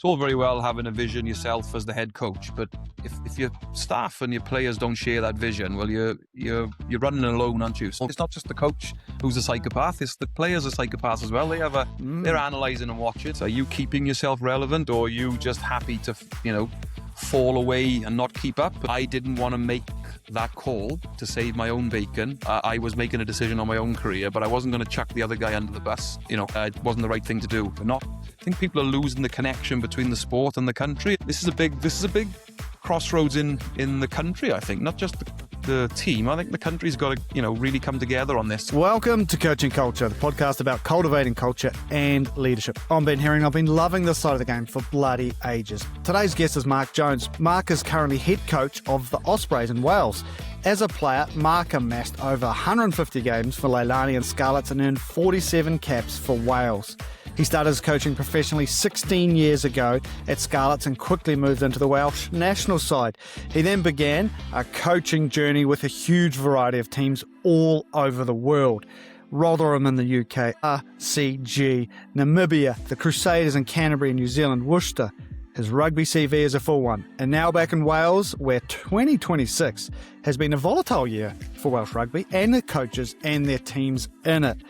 all very well having a vision yourself as the head coach, but if your staff and your players don't share that vision, well, you're running alone, aren't you? So it's not just the coach who's a psychopath; it's the players are psychopaths as well. They're analysing and watching. So are you keeping yourself relevant, or are you just happy to fall away and not keep up? I didn't want to make that call to save my own bacon. I was making a decision on my own career, but I wasn't going to chuck the other guy under the bus. It wasn't the right thing to do. I think people are losing the connection between the sport and the country. This is a big crossroads in the country, I think, not just the team. I think the country's got to, really come together on this. Welcome to Coaching Culture, the podcast about cultivating culture and leadership. I'm Ben Herring. I've been loving this side of the game for bloody ages. Today's guest is Mark Jones. Mark is currently head coach of the Ospreys in Wales. As a player, Mark amassed over 150 games for Leilani and Scarlets and earned 47 caps for Wales. He started his coaching professionally 16 years ago at Scarlets and quickly moved into the Welsh national side. He then began a coaching journey with a huge variety of teams all over the world. Rotherham in the UK, RCG, Namibia, the Crusaders in Canterbury, New Zealand, Worcester. His rugby CV is a full one. And now back in Wales, where 2026 has been a volatile year for Welsh rugby and the coaches and their teams in it.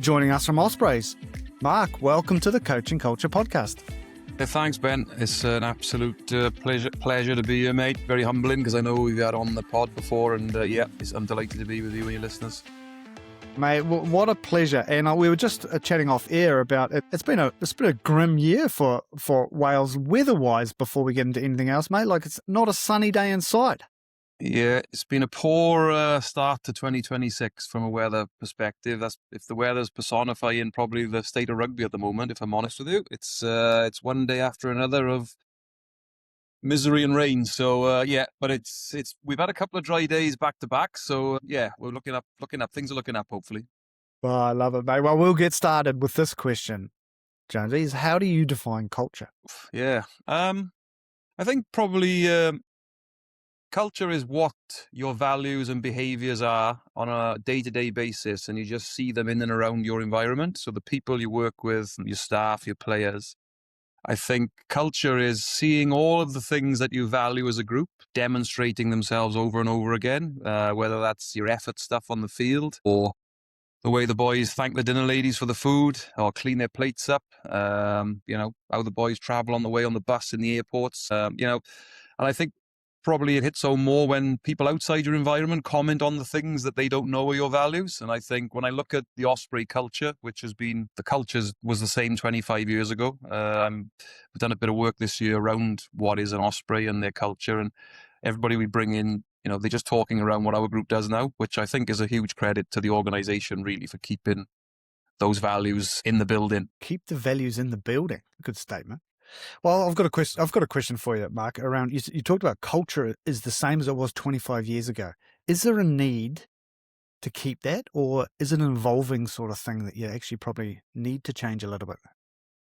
Joining us from Ospreys, Mark, welcome to the Coaching Culture podcast. Thanks, Ben. It's an absolute pleasure to be here, mate. Very humbling because I know we've had on the pod before, and I'm delighted to be with you and your listeners. Mate, what a pleasure. And we were just chatting off air about it. It's been a grim year for Wales weather-wise before we get into anything else, mate. Like, it's not a sunny day in sight. Yeah, it's been a poor start to 2026 from a weather perspective. That's if the weather's personifying probably the state of rugby at the moment, if I'm honest with you. It's one day after another of misery and rain. So but it's we've had a couple of dry days back to back. So we're looking up. Things are looking up, hopefully. Oh, I love it, mate. Well, we'll get started with this question, Jonesy. How do you define culture? Yeah, I think probably. Culture is what your values and behaviours are on a day-to-day basis, and you just see them in and around your environment. So the people you work with, your staff, your players. I think culture is seeing all of the things that you value as a group, demonstrating themselves over and over again, whether that's your effort stuff on the field or the way the boys thank the dinner ladies for the food or clean their plates up, how the boys travel on the way on the bus in the airports, and I think probably it hits home more when people outside your environment comment on the things that they don't know are your values. And I think when I look at the Osprey culture, which has been, the culture was the same 25 years ago. We've done a bit of work this year around what is an Osprey and their culture. And everybody we bring in, they're just talking around what our group does now, which I think is a huge credit to the organisation really for keeping those values in the building. Keep the values in the building. Good statement. Well, I've got a question for you, Mark. Around you talked about culture is the same as it was 25 years ago. Is there a need to keep that, or is it an evolving sort of thing that you actually probably need to change a little bit?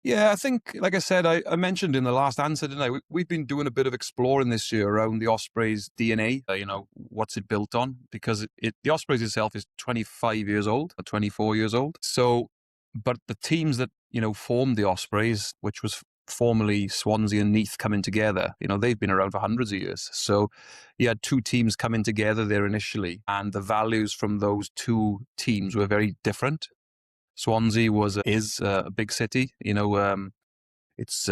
Yeah, I think, like I said, I mentioned in the last answer, didn't I? We've been doing a bit of exploring this year around the Ospreys DNA, what's it built on? Because the Ospreys itself is 25 years old, or 24 years old. So, but the teams that, formed the Ospreys, which was formerly Swansea and Neath coming together, they've been around for hundreds of years. So you had two teams coming together there initially, and the values from those two teams were very different. Swansea is a big city, it's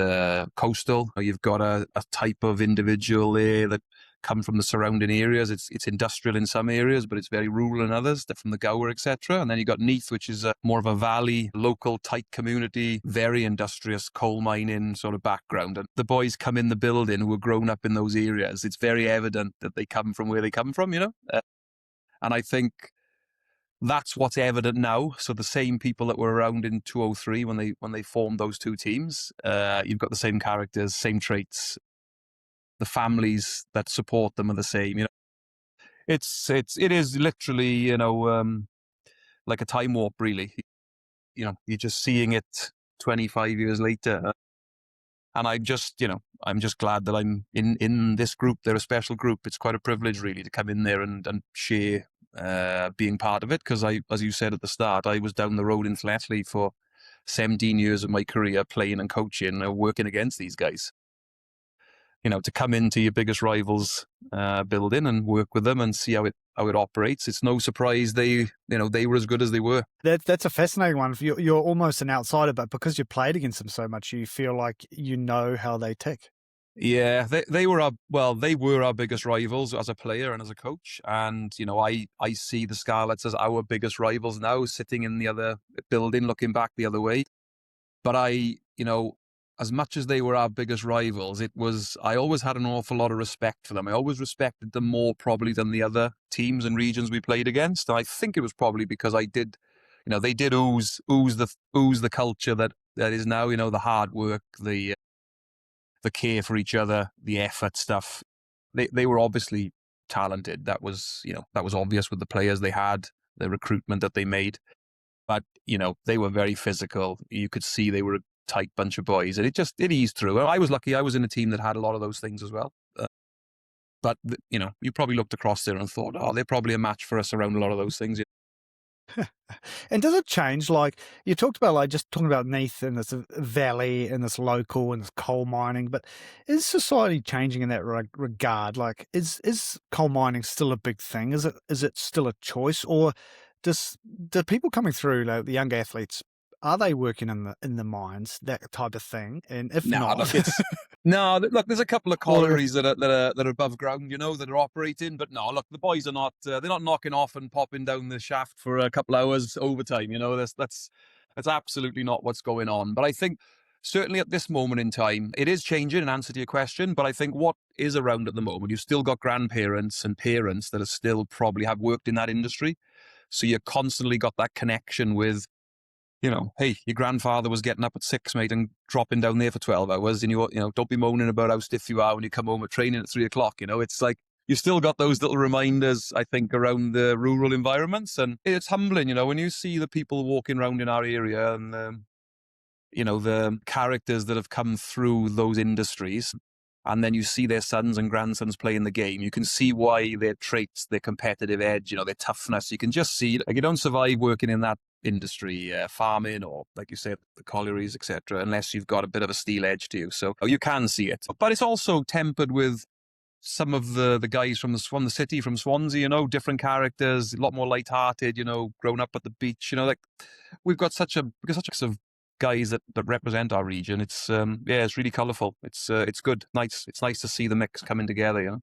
coastal. You've got a type of individual there that come from the surrounding areas. It's industrial in some areas, but it's very rural in others. They're from the Gower, etc. And then you've got Neath, which is more of a valley, local, tight community, very industrious, coal mining sort of background. And the boys come in the building who were grown up in those areas. It's very evident that they come from where they come from, and I think that's what's evident now. So the same people that were around in 2003 when they formed those two teams, you've got the same characters, same traits. The families that support them are the same. It is literally, like a time warp, really. You're just seeing it 25 years later. And I'm just glad that I'm in this group. They're a special group. It's quite a privilege, really, to come in there and share being part of it. Because as you said at the start, I was down the road in Llanelli for 17 years of my career playing and coaching or working against these guys. To come into your biggest rivals building and work with them and see how it operates. It's no surprise they were as good as they were. That's a fascinating one. You're almost an outsider, but because you played against them so much, you feel like you know how they tick. Yeah, they were our biggest rivals as a player and as a coach. And, I see the Scarlets as our biggest rivals now, sitting in the other building, looking back the other way. But as much as they were our biggest rivals, I always had an awful lot of respect for them. I always respected them more probably than the other teams and regions we played against. And I think it was probably because they did ooze the culture that is now, the hard work, the care for each other, the effort stuff. They were obviously talented. That was obvious with the players they had, the recruitment that they made. But, they were very physical. You could see they were a tight bunch of boys, and it eased through. I was lucky. I was in a team that had a lot of those things as well. But, you probably looked across there and thought, oh, they're probably a match for us around a lot of those things. And does it change? Like you talked about, like just talking about Neath and this valley and this local and this coal mining, but is society changing in that regard? Like, is coal mining still a big thing? Is it still a choice, or do people coming through, like the younger athletes, are they working in the mines, that type of thing? And if not, look, there's a couple of collieries that are above ground, that are operating. But no, look, the boys are not. They're not knocking off and popping down the shaft for a couple hours overtime. That's absolutely not what's going on. But I think certainly at this moment in time, it is changing. In answer to your question, but I think what is around at the moment, you've still got grandparents and parents that are still probably have worked in that industry, so you constantly got that connection with. Hey, your grandfather was getting up at 6, mate, and dropping down there for 12 hours. And don't be moaning about how stiff you are when you come home at training at 3 o'clock. It's like you still got those little reminders, I think, around the rural environments. And it's humbling, when you see the people walking around in our area and, the characters that have come through those industries. And then you see their sons and grandsons playing the game. You can see why their traits, their competitive edge, their toughness. You can just see, like, you don't survive working in that industry, farming or, like you said, the collieries, etc., unless you've got a bit of a steel edge to you. So you can see it. But it's also tempered with some of the guys from the city, from Swansea, different characters, a lot more lighthearted, grown up at the beach. Like we've got such a of guys that represent our region. It's it's really colourful. It's good. Nice. It's nice to see the mix coming together,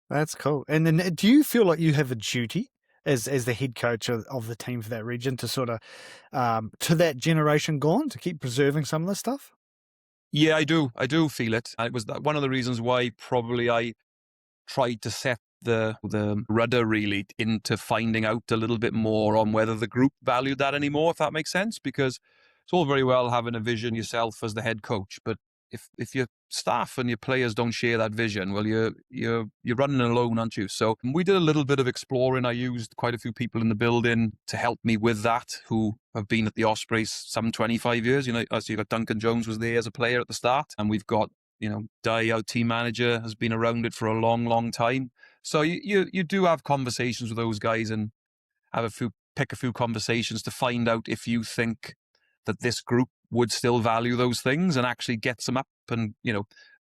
That's cool. And then do you feel like you have a duty as the head coach of the team for that region to sort of to that generation gone, to keep preserving some of this stuff? Yeah, I do feel it. And it was one of the reasons why probably I tried to set the rudder really into finding out a little bit more on whether the group valued that anymore, if that makes sense. Because it's all very well having a vision yourself as the head coach, but if your staff and your players don't share that vision, well, you're running alone, aren't you? So we did a little bit of exploring. I used quite a few people in the building to help me with that, who have been at the Ospreys some 25 years. As you've got Duncan Jones was there as a player at the start, and we've got Di, our team manager, has been around it for a long, long time. So you do have conversations with those guys and pick a few conversations to find out if you think that this group would still value those things and actually gets them up and,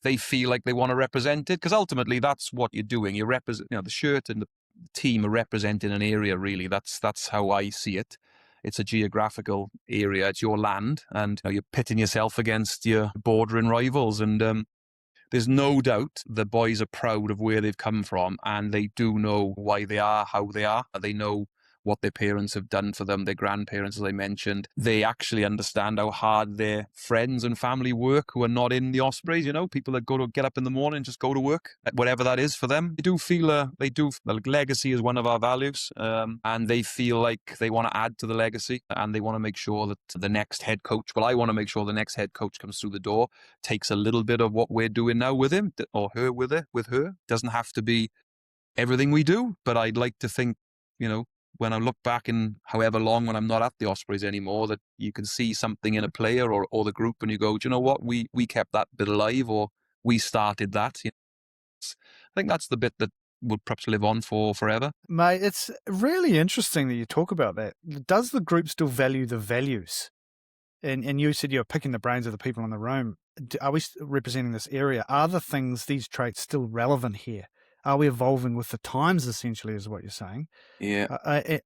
they feel like they want to represent it. Because ultimately that's what you're doing. You represent, the shirt and the team are representing an area, really. That's how I see it. It's a geographical area. It's your land, and you're pitting yourself against your bordering rivals. And there's no doubt the boys are proud of where they've come from, and they do know why they are how they are. They know what their parents have done for them, their grandparents, as I mentioned. They actually understand how hard their friends and family work who are not in the Ospreys, people that get up in the morning and just go to work, whatever that is for them. They do feel, legacy is one of our values, and they feel like they want to add to the legacy, and they want to make sure that the next head coach, I want to make sure the next head coach comes through the door, takes a little bit of what we're doing now with him, or her with her. Doesn't have to be everything we do, but I'd like to think, when I look back in however long when I'm not at the Ospreys anymore, that you can see something in a player or the group and you go, do you know what? We kept that bit alive, or we started that. I think that's the bit that would perhaps live on for forever. Mate, it's really interesting that you talk about that. Does the group still value the values? and you said you're picking the brains of the people in the room. Are we representing this area? Are these traits still relevant here? Are we evolving with the times, essentially, is what you're saying? Yeah.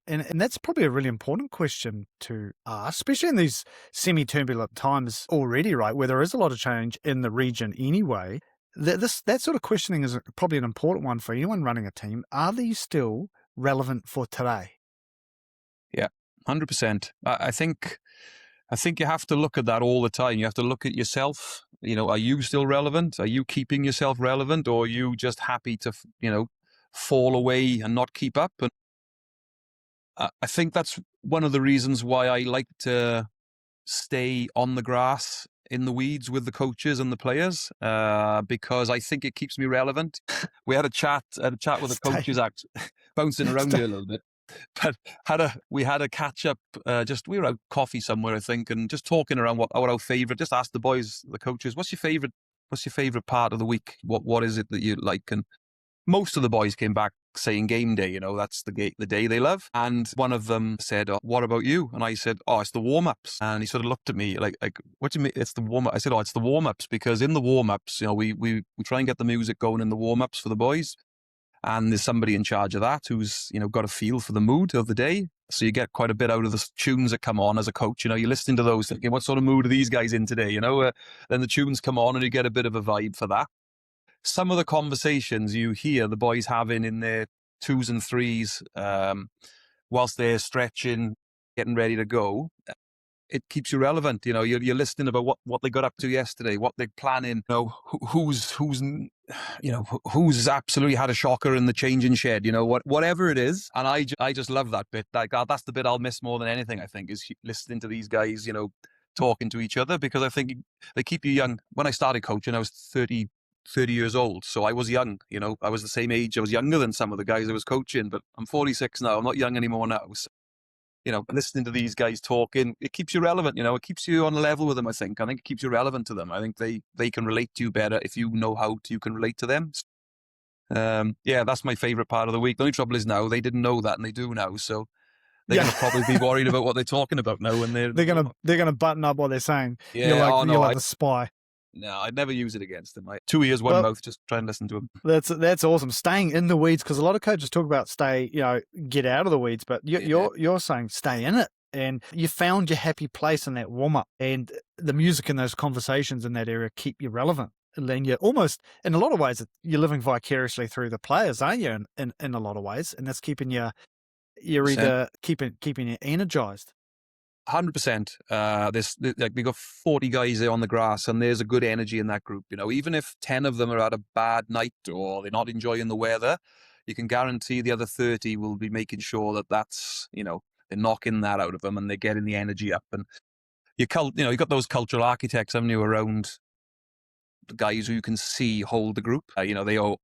And that's probably a really important question to ask, especially in these semi-turbulent times already, right, where there is a lot of change in the region anyway. That sort of questioning is probably an important one for anyone running a team. Are these still relevant for today? Yeah, 100%. I think you have to look at that all the time. You have to look at yourself. Are you still relevant? Are you keeping yourself relevant, or are you just happy to, fall away and not keep up? And I think that's one of the reasons why I like to stay on the grass in the weeds with the coaches and the players, because I think it keeps me relevant. We had a chat with the coaches, bouncing around here a little bit. But we had a catch up. We were out coffee somewhere, I think, and just talking around what our favorite. Just asked the boys, the coaches, what's your favorite part of the week? What is it that you like? And most of the boys came back saying game day. That's the day they love. And one of them said, oh, "What about you?" And I said, "Oh, it's the warm ups." And he sort of looked at me like, "What do you mean it's the warm up?" I said, "Oh, it's the warm ups, because in the warm ups, we try and get the music going in the warm ups for the boys." And there's somebody in charge of that who's, got a feel for the mood of the day. So you get quite a bit out of the tunes that come on as a coach. You're listening to those thinking, what sort of mood are these guys in today? Then the tunes come on and you get a bit of a vibe for that. Some of the conversations you hear the boys having in their 2s and 3s, whilst they're stretching, getting ready to go, it keeps you relevant. You're listening about what they got up to yesterday, what they're planning, who's absolutely had a shocker in the changing shed, whatever it is. And I just love that bit. That's the bit I'll miss more than anything, I think, is listening to these guys, talking to each other, because I think they keep you young. When I started coaching, I was 30 years old. So I was young, I was the same age. I was younger than some of the guys I was coaching, but I'm 46 now. I'm not young anymore now. So, listening to these guys talking, it keeps you relevant, it keeps you on a level with them, I think. I think it keeps you relevant to them. I think they can relate to you better if you know how you can relate to them. Yeah, that's my favourite part of the week. The only trouble is now they didn't know that, and they do now. So they're going to probably be worried about what they're talking about now. When they're gonna button up what they're saying. Yeah, you're like the spy. No, I'd never use it against them. 2 ears, one mouth. Just try and listen to them. That's awesome. Staying in the weeds, because a lot of coaches talk about get out of the weeds, but you're saying stay in it, and you found your happy place in that warm up, and the music and those conversations in that area keep you relevant. And then you're almost, in a lot of ways, you're living vicariously through the players, aren't you? In a lot of ways, and that's keeping you're either keeping you energized. 100%. We got 40 guys there on the grass, and there's a good energy in that group. Even if 10 of them are at a bad night or they're not enjoying the weather, you can guarantee the other 30 will be making sure that's they're knocking that out of them and they're getting the energy up. And you've got those cultural architects, haven't you, around the guys who you can see hold the group. They own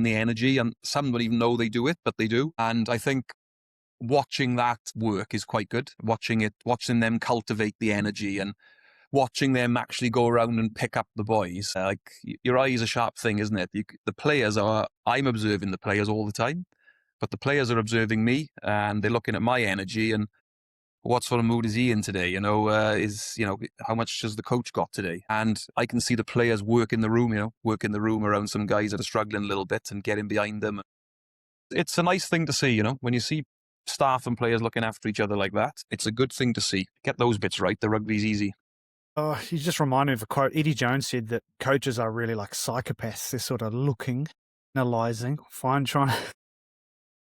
the energy, and some don't even know they do it, but they do. And I think watching that work is quite good. Watching them cultivate the energy and watching them actually go around and pick up the boys. Your eye is a sharp thing, isn't it? I'm observing the players all the time, but the players are observing me, and they're looking at my energy and what sort of mood is he in today? How much has the coach got today? And I can see the players work in the room around some guys that are struggling a little bit and getting behind them. It's a nice thing to see, when you see staff and players looking after each other like that. It's a good thing to see. Get those bits right. The rugby's easy. Oh, you just remind me of a quote. Eddie Jones said that coaches are really like psychopaths. They're sort of looking, analysing,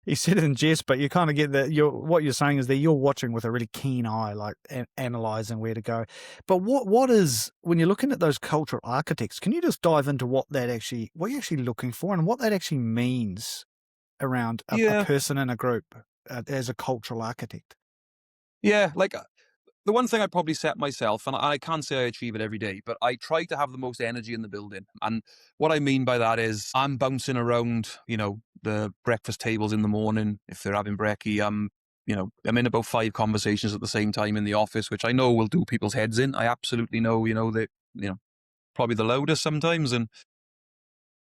he said it in jest, but you kind of get that. What you're saying is that you're watching with a really keen eye, like analysing where to go. But what is, when you're looking at those cultural architects, can you just dive into what you're actually looking for and what that actually means around a person in a group as a cultural architect? Yeah, the one thing I probably set myself, and I can't say I achieve it every day, but I try to have the most energy in the building. And what I mean by that is I'm bouncing around, the breakfast tables in the morning. If they're having brekkie, I'm in about 5 conversations at the same time in the office, which I know will do people's heads in. I absolutely know, that, probably the loudest sometimes, and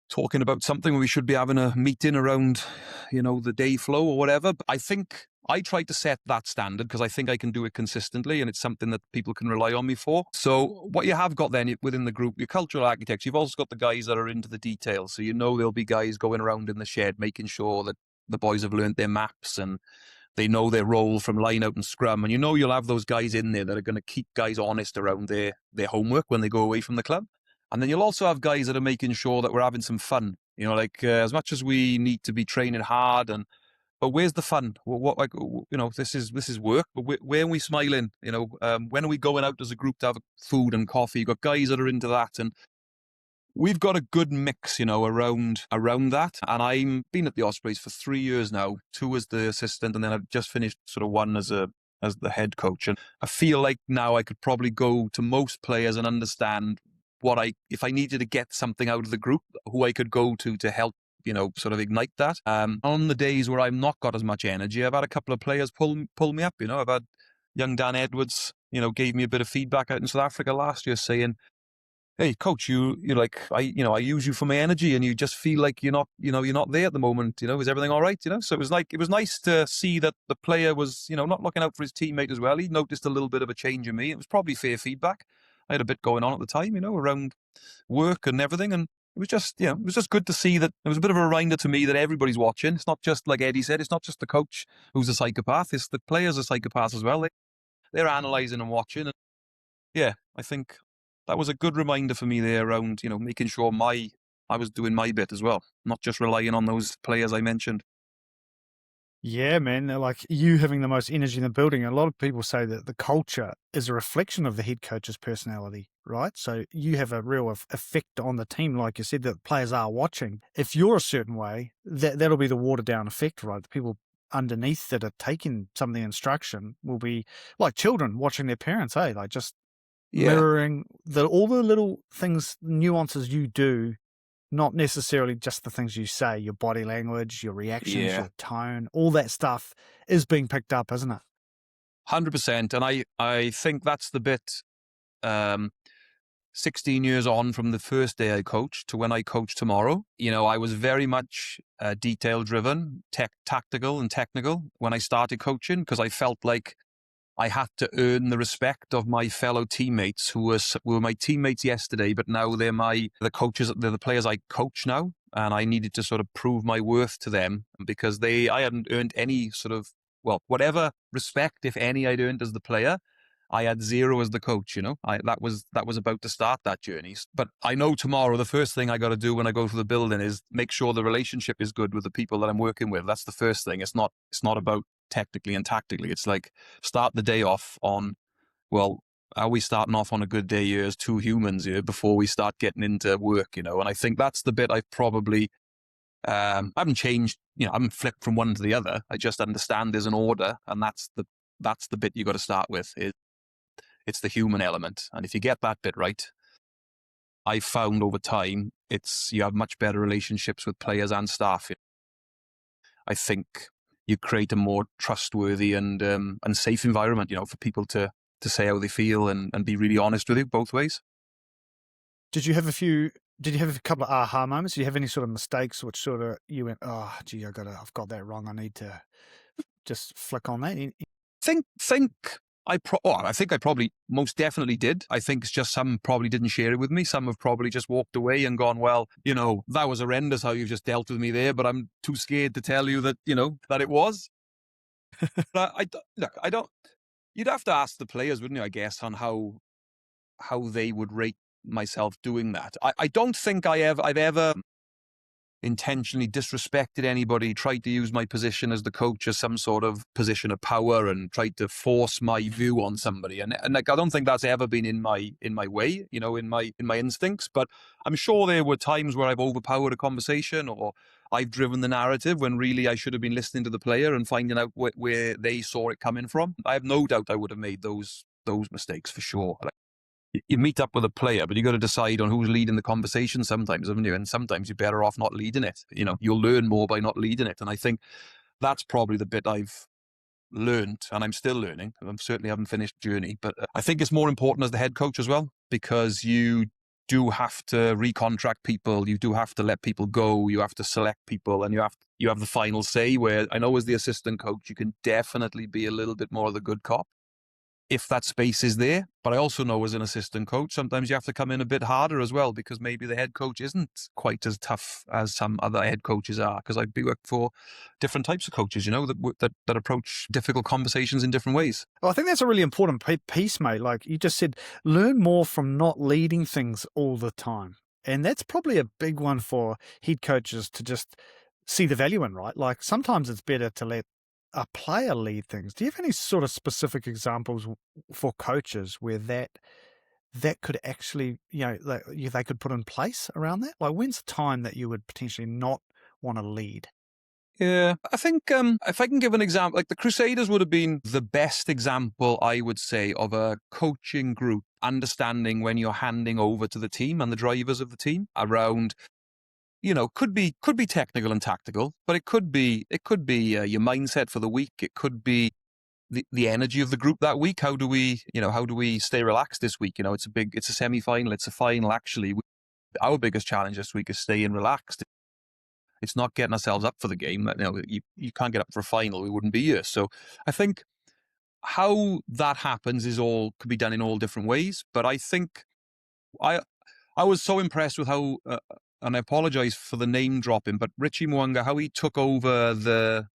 talking about something where we should be having a meeting around, the day flow or whatever. But I think I try to set that standard because I think I can do it consistently and it's something that people can rely on me for. So what you have got then within the group, your cultural architects, you've also got the guys that are into the details. So there'll be guys going around in the shed making sure that the boys have learned their maps and they know their role from line out and scrum. And you'll have those guys in there that are going to keep guys honest around their homework when they go away from the club. And then you'll also have guys that are making sure that we're having some fun. As much as we need to be training hard but where's the fun? This is work, but where are we smiling? When are we going out as a group to have food and coffee? You've got guys that are into that, and we've got a good mix, around that. And I've been at the Ospreys for 3 years now, 2 as the assistant, and then I've just finished sort of 1 as the head coach. And I feel like now I could probably go to most players and understand if I needed to get something out of the group, who I could go to help sort of ignite that. On the days where I've not got as much energy, I've had a couple of players pull me up. I've had young Dan Edwards, gave me a bit of feedback out in South Africa last year saying, "Hey, coach, you're like, I use you for my energy and you just feel like you're not there at the moment. Is everything all right? So it was nice to see that the player was, not looking out for his teammate as well. He noticed a little bit of a change in me. It was probably fair feedback. I had a bit going on at the time, around work and everything. And it was just good to see that it was a bit of a reminder to me that everybody's watching. It's not just, like Eddie said, it's not just the coach who's a psychopath. It's the players are psychopaths as well. They're analysing and watching. And yeah, I think that was a good reminder for me there around, making sure I was doing my bit as well, not just relying on those players I mentioned. Yeah, man. They're like you having the most energy in the building. A lot of people say that the culture is a reflection of the head coach's personality, right? So you have a real effect on the team, like you said, that players are watching. If you're a certain way, that'll be the watered down effect, right? The people underneath that are taking some of the instruction will be like children watching their parents, hey, like just mirroring all the little things, nuances you do. Not necessarily just the things you say, your body language, your reactions, your tone, all that stuff is being picked up, isn't it? 100%. And I think that's the bit, 16 years on from the first day I coached to when I coach tomorrow. I was very much detail driven, tactical and technical when I started coaching because I felt like I had to earn the respect of my fellow teammates who were my teammates yesterday, but now they're the players I coach now. And I needed to sort of prove my worth to them because I hadn't earned any sort of, whatever respect, if any, I'd earned as the player. I had 0 as the coach, that was about to start that journey. But I know tomorrow, the first thing I got to do when I go to the building is make sure the relationship is good with the people that I'm working with. That's the first thing. It's not about technically and tactically. It's like start the day off on, are we starting off on a good day here as 2 humans here before we start getting into work, And I think that's the bit I've probably, I haven't changed, I haven't flipped from one to the other. I just understand there's an order and that's the bit you got to start with. It's the human element. And if you get that bit right, I've found over time, you have much better relationships with players and staff. I think you create a more trustworthy and safe environment, for people to say how they feel and be really honest with you both ways. Did you have a couple of aha moments? Do you have any sort of mistakes which sort of you went, oh, gee, I've got that wrong. I need to just flick on that. I think I probably most definitely did. I think it's just some probably didn't share it with me. Some have probably just walked away and gone, well, that was horrendous how you've just dealt with me there, but I'm too scared to tell you that, that it was. But you'd have to ask the players, wouldn't you, I guess, on how they would rate myself doing that. I don't think I've ever intentionally disrespected anybody, tried to use my position as the coach as some sort of position of power and tried to force my view on somebody. And like, I don't think that's ever been in my way, in my instincts. But I'm sure there were times where I've overpowered a conversation or I've driven the narrative when really I should have been listening to the player and finding out where they saw it coming from. I have no doubt I would have made those mistakes for sure. You meet up with a player, but you got to decide on who's leading the conversation sometimes, haven't you? And sometimes you're better off not leading it. You'll learn more by not leading it. And I think that's probably the bit I've learned, and I'm still learning. I certainly haven't finished the journey, but I think it's more important as the head coach as well, because you do have to recontract people, you do have to let people go, you have to select people, and you have the final say, where I know as the assistant coach, you can definitely be a little bit more of the good cop if that space is there. But I also know as an assistant coach, sometimes you have to come in a bit harder as well, because maybe the head coach isn't quite as tough as some other head coaches are. Because I've worked for different types of coaches, that approach difficult conversations in different ways. Well, I think that's a really important piece, mate. Like you just said, learn more from not leading things all the time. And that's probably a big one for head coaches to just see the value in, right? Like sometimes it's better to let a player lead things. Do you have any sort of specific examples for coaches where that could actually, they could put in place around that? Like when's the time that you would potentially not want to lead? Yeah, I think if I can give an example, like the Crusaders would have been the best example, I would say, of a coaching group understanding when you're handing over to the team and the drivers of the team around, could be technical and tactical, but it could be your mindset for the week. It could be the energy of the group that week. How do we stay relaxed this week? It's a semi-final, it's a final. Actually, our biggest challenge this week is staying relaxed. It's not getting ourselves up for the game. You can't get up for a final. We wouldn't be here. So I think how that happens could be done in all different ways. But I think I was so impressed with how, and I apologize for the name dropping, but Richie Mwanga, how he took over the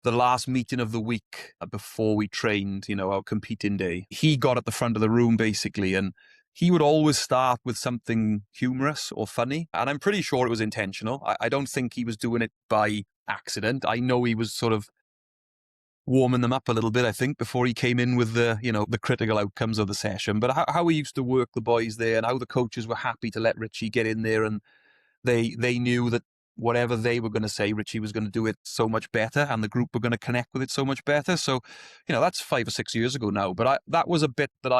last meeting of the week before we trained, our competing day. He got at the front of the room basically, and he would always start with something humorous or funny. And I'm pretty sure it was intentional. I don't think he was doing it by accident. I know he was sort of warming them up a little bit, I think, before he came in with the critical outcomes of the session. But how he used to work the boys there, and how the coaches were happy to let Richie get in there, and they knew that whatever they were going to say, Richie was going to do it so much better, and the group were going to connect with it so much better. So, that's 5 or 6 years ago now. But that was a bit that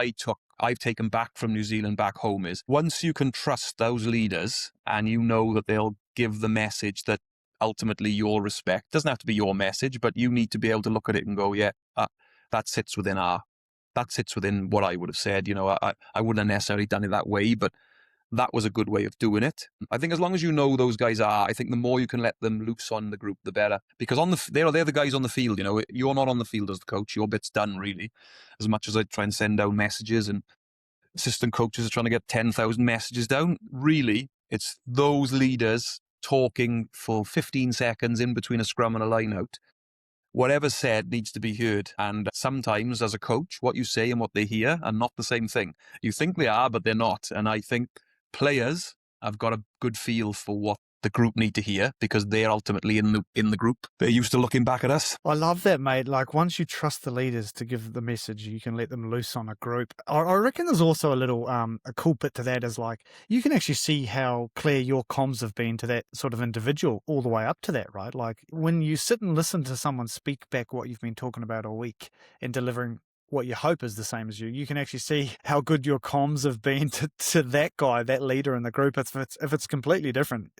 I've taken back from New Zealand back home, is once you can trust those leaders and you know that they'll give the message that ultimately you'll respect. Doesn't have to be your message, but you need to be able to look at it and go, yeah, that sits within what I would have said. I wouldn't have necessarily done it that way, but that was a good way of doing it. I think as long as you know those guys I think the more you can let them loose on the group, the better. Because they're the guys on the field. You're not on the field as the coach. Your bit's done, really. As much as I try and send down messages, and assistant coaches are trying to get 10,000 messages down, really, it's those leaders talking for 15 seconds in between a scrum and a line out. Whatever's said needs to be heard. And sometimes as a coach, what you say and what they hear are not the same thing. You think they are, but they're not. And I think players have got a good feel for what the group need to hear, because they're ultimately in the group. They're used to looking back at us. I love that, mate. Like once you trust the leaders to give the message, you can let them loose on a group. I reckon there's also a little a cool bit to that, is like you can actually see how clear your comms have been to that sort of individual all the way up to that, right? Like when you sit and listen to someone speak back what you've been talking about all week and delivering what you hope is the same as you can actually see how good your comms have been to that guy, that leader in the group. If it's completely different,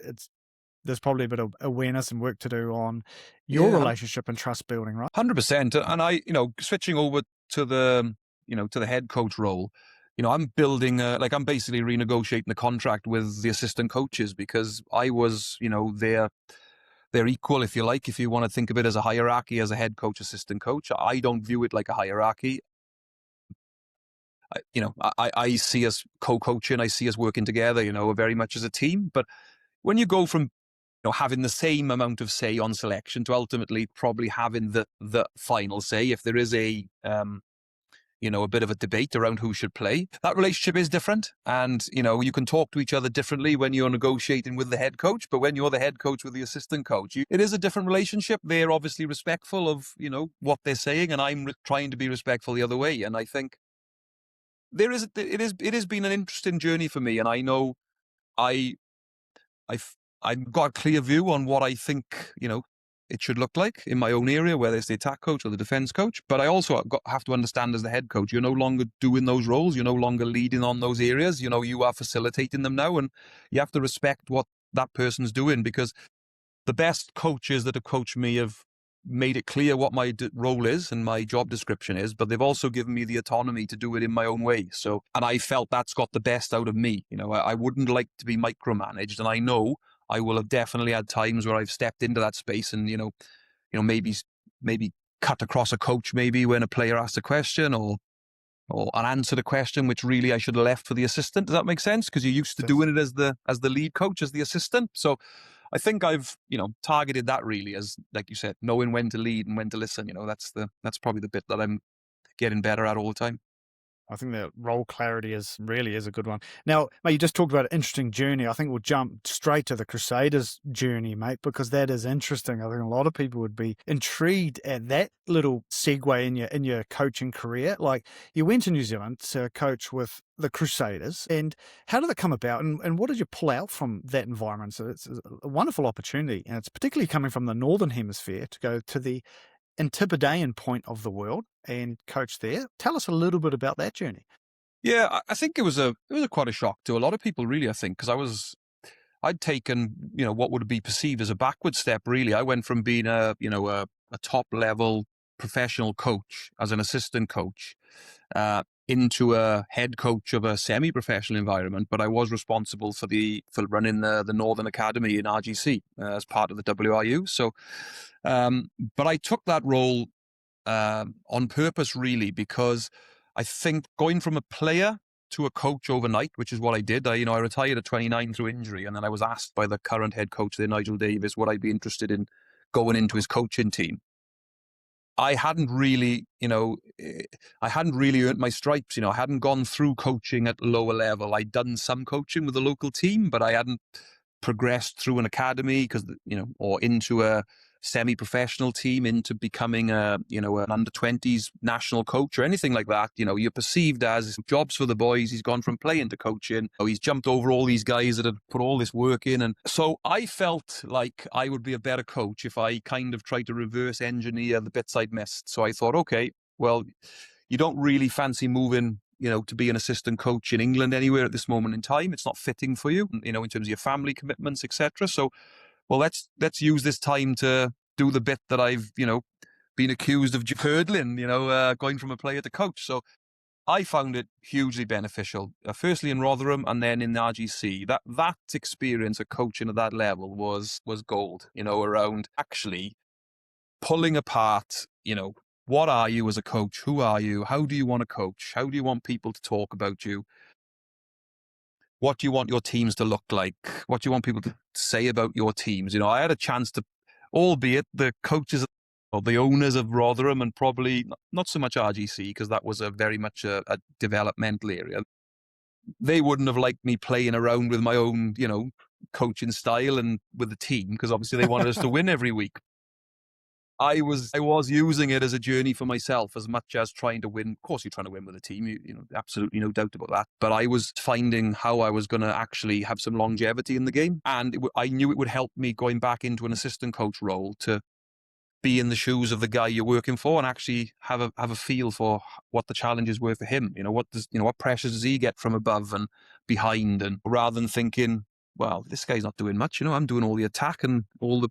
there's probably a bit of awareness and work to do on your relationship and trust building, right? 100%. And I, switching over to the head coach role, I'm building I'm basically renegotiating the contract with the assistant coaches, because I was, they're equal, if you like, if you want to think of it as a hierarchy, as a head coach, assistant coach. I don't view it like a hierarchy. I see us co-coaching, I see us working together, very much as a team. But when you go from having the same amount of say on selection to ultimately probably having the final say, if there is a bit of a debate around who should play, that relationship is different. And, you can talk to each other differently when you're negotiating with the head coach, but when you're the head coach with the assistant coach, it is a different relationship. They're obviously respectful of, what they're saying, and I'm trying to be respectful the other way. And I think it has been an interesting journey for me. And I know I've got a clear view on what I think, it should look like in my own area, whether it's the attack coach or the defense coach. But I also have to understand, as the head coach, you're no longer doing those roles. You're no longer leading on those areas. You are facilitating them now, and you have to respect what that person's doing, because the best coaches that have coached me have made it clear what my role is and my job description is, but they've also given me the autonomy to do it in my own way. So, and I felt that's got the best out of me. I wouldn't like to be micromanaged, and I know I will have definitely had times where I've stepped into that space and, maybe cut across a coach maybe when a player asked a question or an answer the question, which really I should have left for the assistant. Does that make sense? Because you're used to doing it as the lead coach, as the assistant. So I think I've, targeted that really as, like you said, knowing when to lead and when to listen. That's probably the bit that I'm getting better at all the time. I think that role clarity really is a good one. Now, mate, you just talked about an interesting journey. I think we'll jump straight to the Crusaders journey, mate, because that is interesting. I think a lot of people would be intrigued at that little segue in your coaching career. Like, you went to New Zealand to coach with the Crusaders, and how did that come about, and what did you pull out from that environment? So it's a wonderful opportunity, and it's particularly coming from the Northern Hemisphere to go to the Antipodean point of the world and coach there. Tell us a little bit about that journey. Yeah, I think it was quite a shock to a lot of people, really. I think because I'd taken what would be perceived as a backward step. Really, I went from being a top level professional coach as an assistant coach into a head coach of a semi-professional environment. But I was responsible for running the Northern Academy in RGC as part of the WRU. So, but I took that role on purpose, really, because I think going from a player to a coach overnight, which is what I did. I retired at 29 through injury, and then I was asked by the current head coach there, Nigel Davis, would I be interested in going into his coaching team. I hadn't really earned my stripes. I hadn't gone through coaching at lower level. I'd done some coaching with the local team, but I hadn't progressed through an academy or into a semi-professional team, into becoming an under-20s national coach or anything like that. You're perceived as jobs for the boys. He's gone from playing to coaching. He's jumped over all these guys that had put all this work in. And so I felt like I would be a better coach if I kind of tried to reverse engineer the bits I'd missed. So I thought, okay, well, you don't really fancy moving to be an assistant coach in England anywhere at this moment in time. It's not fitting for you, in terms of your family commitments, etc. So, well, let's use this time to do the bit that I've, been accused of hurdling, going from a player to coach. So I found it hugely beneficial, firstly in Rotherham and then in the RGC. That experience of coaching at that level was gold, around actually pulling apart, what are you as a coach? Who are you? How do you want to coach? How do you want people to talk about you? What do you want your teams to look like? What do you want people to say about your teams? I had a chance to, albeit the coaches or the owners of Rotherham, and probably not so much RGC, because that was very much a developmental area. They wouldn't have liked me playing around with my own, coaching style and with the team, because obviously they wanted us to win every week. I was using it as a journey for myself as much as trying to win. Of course, you're trying to win with a team, absolutely no doubt about that. But I was finding how I was going to actually have some longevity in the game. And I knew it would help me going back into an assistant coach role to be in the shoes of the guy you're working for and actually have a feel for what the challenges were for him. What pressures does he get from above and behind? And rather than thinking, well, this guy's not doing much, I'm doing all the attack and all the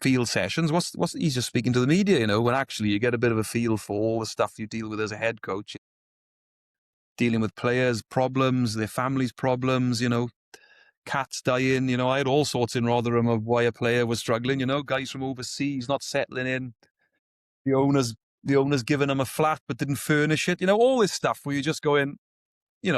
field sessions. He's just speaking to the media, when actually you get a bit of a feel for all the stuff you deal with as a head coach, dealing with players' problems, their families' problems, cats dying. I had all sorts in Rotherham of why a player was struggling, guys from overseas not settling in, the owners giving them a flat but didn't furnish it, all this stuff where you're just going,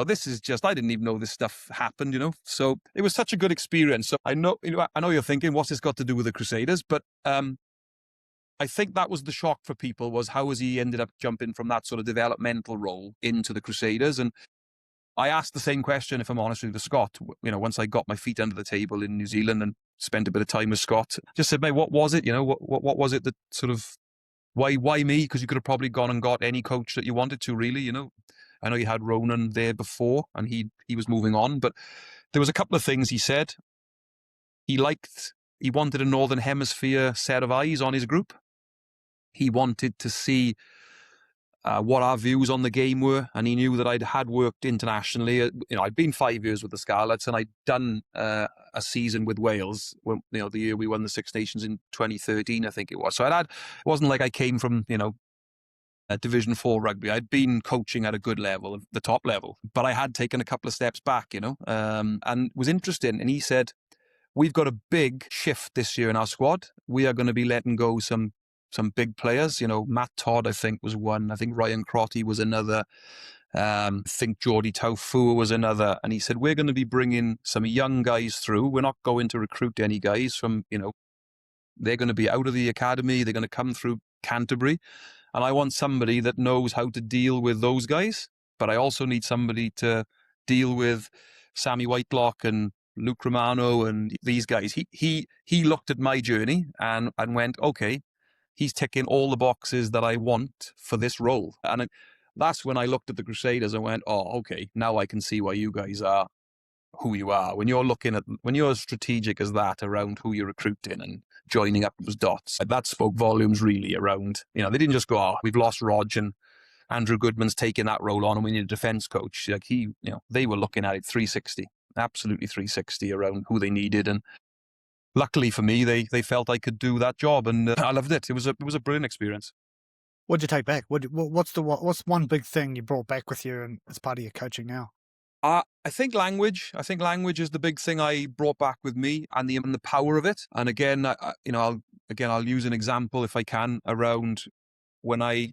this is just, I didn't even know this stuff happened, So it was such a good experience. So I know you're thinking, what's this got to do with the Crusaders? But I think that was the shock for people, was how has he ended up jumping from that sort of developmental role into the Crusaders? And I asked the same question, if I'm honest with you, to Scott, once I got my feet under the table in New Zealand and spent a bit of time with Scott. Just said, mate, what was it? What was it that sort of, why me? Because you could have probably gone and got any coach that you wanted to, really, I know you had Ronan there before and he was moving on, but there was a couple of things he said. He wanted a Northern Hemisphere set of eyes on his group. He wanted to see what our views on the game were, and he knew that I had worked internationally. I'd been 5 years with the Scarlets, and I'd done a season with Wales. When, the year we won the Six Nations in 2013, I think it was. So it wasn't like I came from Division 4 rugby. I'd been coaching at a good level, the top level, but I had taken a couple of steps back, and it was interesting. And he said, we've got a big shift this year in our squad. We are going to be letting go some big players. Matt Todd, I think, was one. I think Ryan Crotty was another. I think Geordie Taufua was another. And he said, we're going to be bringing some young guys through. We're not going to recruit any guys from, they're going to be out of the academy. They're going to come through Canterbury. And I want somebody that knows how to deal with those guys. But I also need somebody to deal with Sammy Whitelock and Luke Romano and these guys. He looked at my journey and went, okay, he's ticking all the boxes that I want for this role. And that's when I looked at the Crusaders and went, oh, okay, now I can see why you guys are who you are. When you're as strategic as that around who you're recruiting and joining up those dots, that spoke volumes really around, they didn't just go, oh, we've lost Rog and Andrew Goodman's taking that role on and we need a defence coach. Like they were looking at it 360, absolutely 360 around who they needed. And luckily for me, they felt I could do that job, and I loved it. It was a brilliant experience. What'd you take back? What's one big thing you brought back with you and as part of your coaching now? I think language. I think language is the big thing I brought back with me, and the power of it. And again, I'll use an example if I can around when I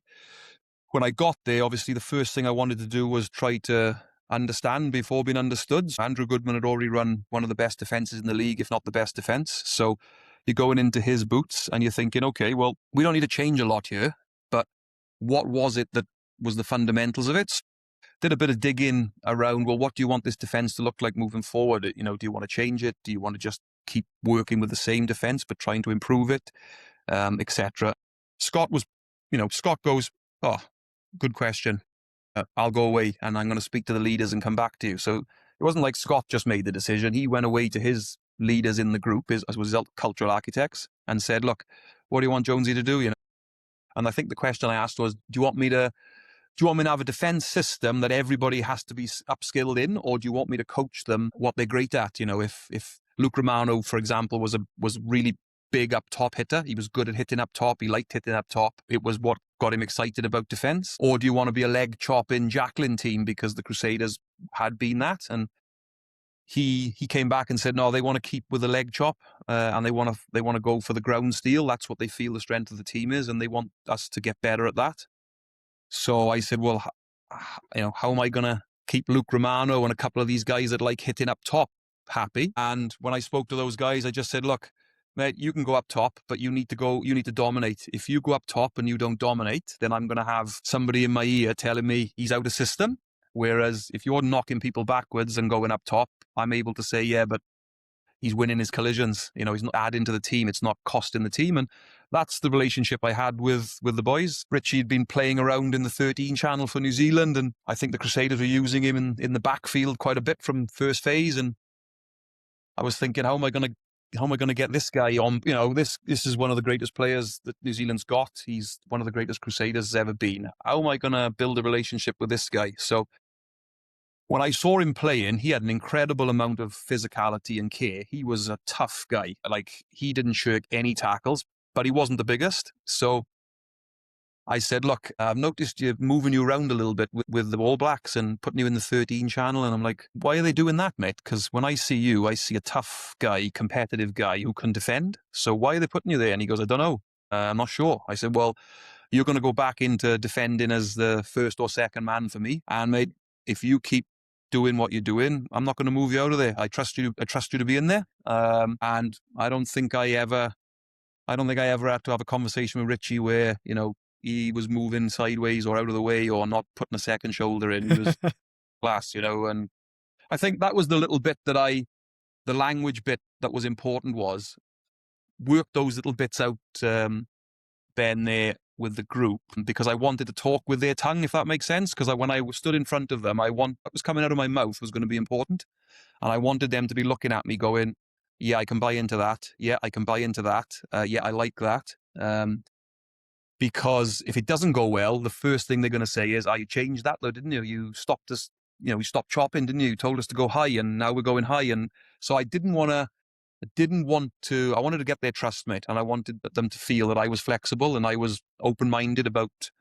got there. Obviously, the first thing I wanted to do was try to understand before being understood. Andrew Goodman had already run one of the best defences in the league, if not the best defence. So you're going into his boots and you're thinking, okay, well, we don't need to change a lot here, but what was it that was the fundamentals of it? Did a bit of digging around, well, what do you want this defence to look like moving forward? Do you want to change it? Do you want to just keep working with the same defence but trying to improve it, etc.? Scott goes, oh, good question. I'll go away and I'm going to speak to the leaders and come back to you. So it wasn't like Scott just made the decision. He went away to his leaders in the group, as cultural architects, and said, look, what do you want Jonesy to do? And I think the question I asked was, do you want me to have a defence system that everybody has to be upskilled in, or do you want me to coach them what they're great at? If Luke Romano, for example, was really big up top hitter. He was good at hitting up top. He liked hitting up top. It was what got him excited about defence. Or do you want to be a leg chopping Jacqueline team because the Crusaders had been that? And he came back and said, no, they want to keep with the leg chop, and they want to go for the ground steel. That's what they feel the strength of the team is, and they want us to get better at that. So I said, well, how am I going to keep Luke Romano and a couple of these guys that like hitting up top happy? And when I spoke to those guys, I just said, look, mate, you can go up top, but you need to dominate. If you go up top and you don't dominate, then I'm going to have somebody in my ear telling me he's out of system. Whereas if you're knocking people backwards and going up top, I'm able to say, yeah, but he's winning his collisions. He's not adding to the team. It's not costing the team. And that's the relationship I had with the boys. Richie had been playing around in the 13 channel for New Zealand, and I think the Crusaders were using him in the backfield quite a bit from first phase. And I was thinking, how am I going to get this guy on? This is one of the greatest players that New Zealand's got. He's one of the greatest Crusaders has ever been. How am I going to build a relationship with this guy? So when I saw him playing, he had an incredible amount of physicality and care. He was a tough guy. Like, he didn't shirk any tackles, but he wasn't the biggest. So I said, look, I've noticed you moving you around a little bit with the All Blacks and putting you in the 13 channel. And I'm like, why are they doing that, mate? Because when I see you, I see a tough guy, competitive guy who can defend. So why are they putting you there? And he goes, I don't know. I'm not sure. I said, well, you're going to go back into defending as the first or second man for me. And mate, if you keep doing what you're doing, I'm not going to move you out of there. I trust you to be in there. And I don't think I ever had to have a conversation with Richie where, he was moving sideways or out of the way or not putting a second shoulder in. He was class, and I think that was the little bit the language bit that was important, was work those little bits out, Ben, there with the group, because I wanted to talk with their tongue, if that makes sense. Because when I stood in front of them, what was coming out of my mouth was going to be important. And I wanted them to be looking at me going, yeah, I can buy into that. Yeah, I can buy into that. Yeah, I like that. because if it doesn't go well, the first thing they're going to say is, you changed that though, didn't you? You stopped us, you stopped chopping, didn't you? You told us to go high and now we're going high. And so I wanted to get their trust, mate. And I wanted them to feel that I was flexible and I was open-minded about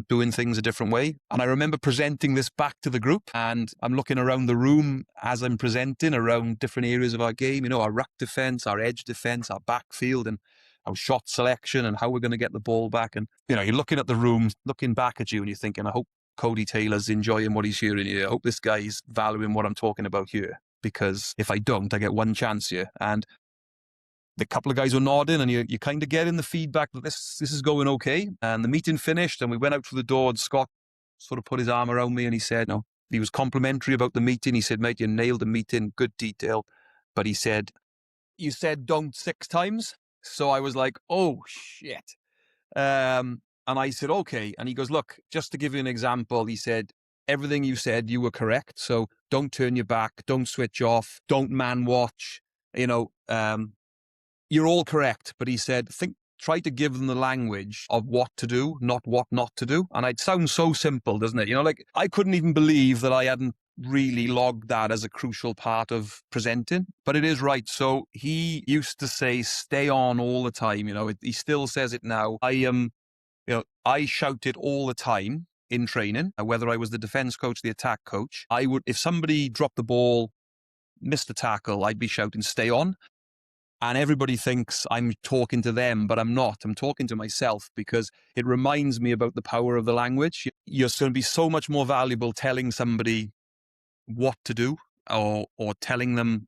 doing things a different way. And I remember presenting this back to the group, and I'm looking around the room as I'm presenting around different areas of our game, our ruck defence, our edge defence, our backfield, and our shot selection and how we're going to get the ball back. And, you're looking at the room, looking back at you, and you're thinking, I hope Cody Taylor's enjoying what he's hearing here. I hope this guy's valuing what I'm talking about here, because if I don't, I get one chance here. And the couple of guys were nodding, and you kind of getting the feedback that this is going okay. And the meeting finished, and we went out through the door, and Scott sort of put his arm around me, and he said, no, he was complimentary about the meeting. He said, mate, you nailed the meeting, good detail. But he said, you said don't 6 times. So I was like, oh, shit. And I said, okay. And he goes, look, just to give you an example, he said, everything you said, you were correct. So don't turn your back, don't switch off, don't man watch, you're all correct. But he said, try to give them the language of what to do, not what not to do. And it sounds so simple, doesn't it? I couldn't even believe that I hadn't really logged that as a crucial part of presenting, but it is right. So he used to say, stay on all the time. He still says it now. I shouted all the time in training, whether I was the defense coach, the attack coach. If somebody dropped the ball, missed the tackle, I'd be shouting, stay on. And everybody thinks I'm talking to them, but I'm not. I'm talking to myself, because it reminds me about the power of the language. You're going to be so much more valuable telling somebody what to do, or telling them,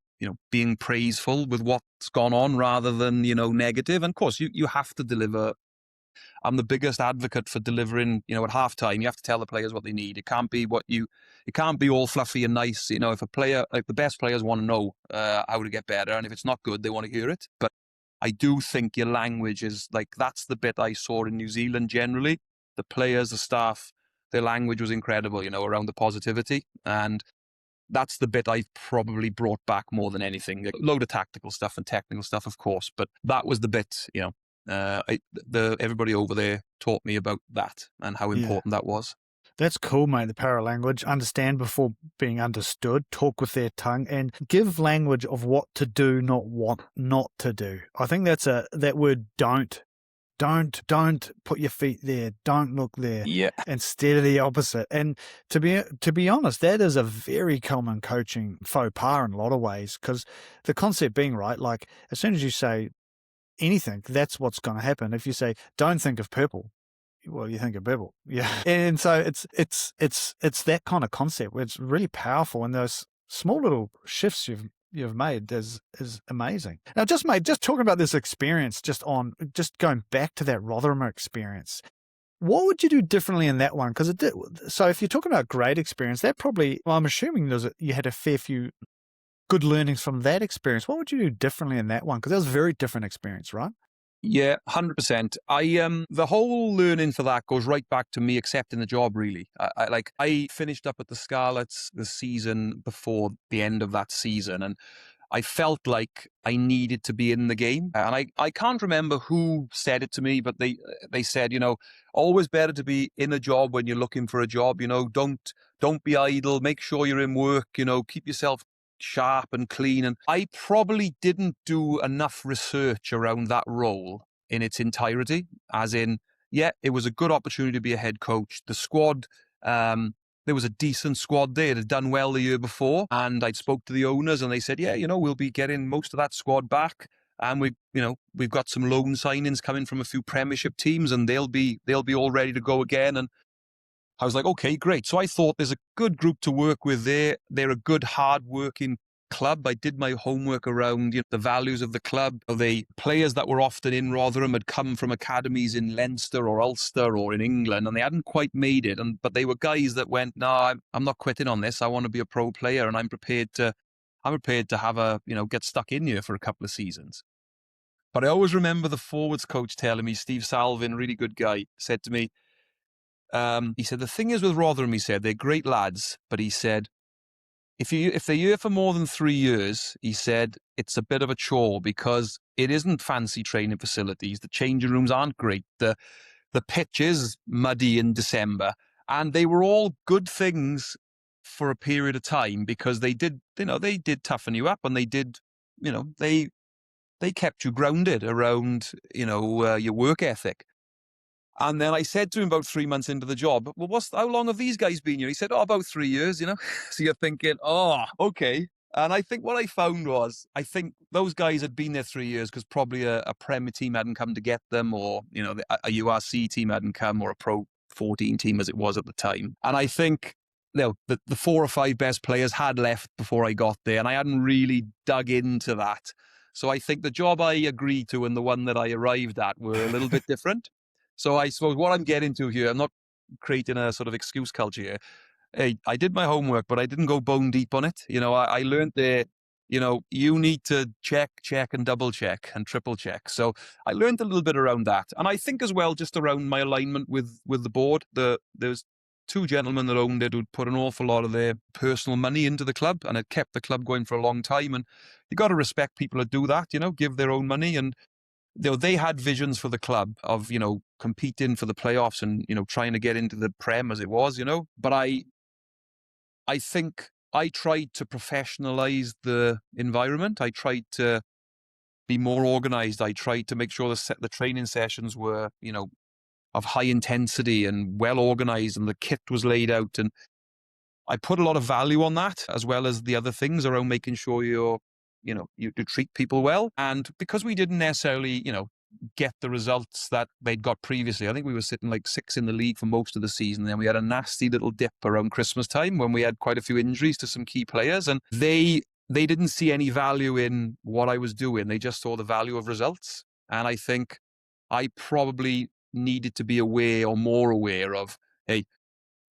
being praiseful with what's gone on rather than, negative. And of course, you have to deliver. I'm the biggest advocate for delivering, at halftime. You have to tell the players what they need. It can't be it can't be all fluffy and nice. If a player, like the best players want to know how to get better. And if it's not good, they want to hear it. But I do think your language is that's the bit I saw in New Zealand generally. The players, the staff, their language was incredible, around the positivity. And that's the bit I probably brought back more than anything. A load of tactical stuff and technical stuff, of course. But that was the bit, everybody over there taught me about that and how important that was. That's cool, mate. The power of language. Understand before being understood. Talk with their tongue and give language of what to do, not what not to do. I think that word don't put your feet there. Don't look there. Yeah. Instead of the opposite. And to be honest, that is a very common coaching faux pas in a lot of ways, because the concept being right, as soon as you say anything, that's what's going to happen. If you say, don't think of purple, well, you think of purple. Yeah. And so it's that kind of concept where it's really powerful, and those small little shifts you've made is amazing. Now, just talking about this experience, just going back to that Rotherham experience, what would you do differently in that one? Because so if you're talking about great experience, that probably, well, I'm assuming you had a fair few good learnings from that experience. What would you do differently in that one? Because that was a very different experience, right? Yeah, 100%. The whole learning for that goes right back to me accepting the job, really. I finished up at the Scarlets the season before the end of that season, and I felt like I needed to be in the game. And I can't remember who said it to me, but they said, always better to be in a job when you're looking for a job. Don't be idle. Make sure you're in work. Keep yourself sharp and clean. And I probably didn't do enough research around that role in its entirety, as in, it was a good opportunity to be a head coach. The squad, there was a decent squad there. It had done well the year before, and I'd spoke to the owners, and they said, we'll be getting most of that squad back, and we've got some loan signings coming from a few Premiership teams, and they'll be all ready to go again. And I was like, okay, great. So I thought there's a good group to work with there. They're a good, hard-working club. I did my homework around the values of the club. The players that were often in Rotherham had come from academies in Leinster or Ulster or in England, and they hadn't quite made it. But they were guys that went, no, I'm not quitting on this. I want to be a pro player, and I'm prepared to have get stuck in here for a couple of seasons. But I always remember the forwards coach telling me, Steve Salvin, really good guy, said to me, he said, the thing is with Rotherham, he said, they're great lads, but he said, if they're here for more than 3 years, he said, it's a bit of a chore because it isn't fancy training facilities. The changing rooms aren't great. The the pitch is muddy in December. And they were all good things for a period of time because they did toughen you up, and they did, they kept you grounded around, your work ethic. And then I said to him about 3 months into the job, well, how long have these guys been here? He said, about 3 years, So you're thinking, okay. And I think what I found was, I think those guys had been there 3 years because probably a Premier team hadn't come to get them, or, a URC team hadn't come, or a Pro 14 team as it was at the time. And I think, the 4 or 5 best players had left before I got there, and I hadn't really dug into that. So I think the job I agreed to and the one that I arrived at were a little bit different. So I suppose what I'm getting to here, I'm not creating a sort of excuse culture here. Hey, I did my homework, but I didn't go bone deep on it. I learned there, you need to check, and double check and triple check. So I learned a little bit around that. And I think as well, just around my alignment with the board, there's 2 gentlemen that owned it who'd put an awful lot of their personal money into the club, and it kept the club going for a long time. And you got to respect people that do that, give their own money. And they had visions for the club of, competing for the playoffs and, trying to get into the Prem as it was, But I think I tried to professionalize the environment. I tried to be more organized. I tried to make sure the training sessions were, of high intensity and well organized, and the kit was laid out. And I put a lot of value on that, as well as the other things around making sure you treat people well. And because we didn't necessarily, get the results that they'd got previously, I think we were sitting like 6th in the league for most of the season. Then we had a nasty little dip around Christmas time when we had quite a few injuries to some key players, and they didn't see any value in what I was doing. They just saw the value of results. And I think I probably needed to be aware, or more aware of, hey,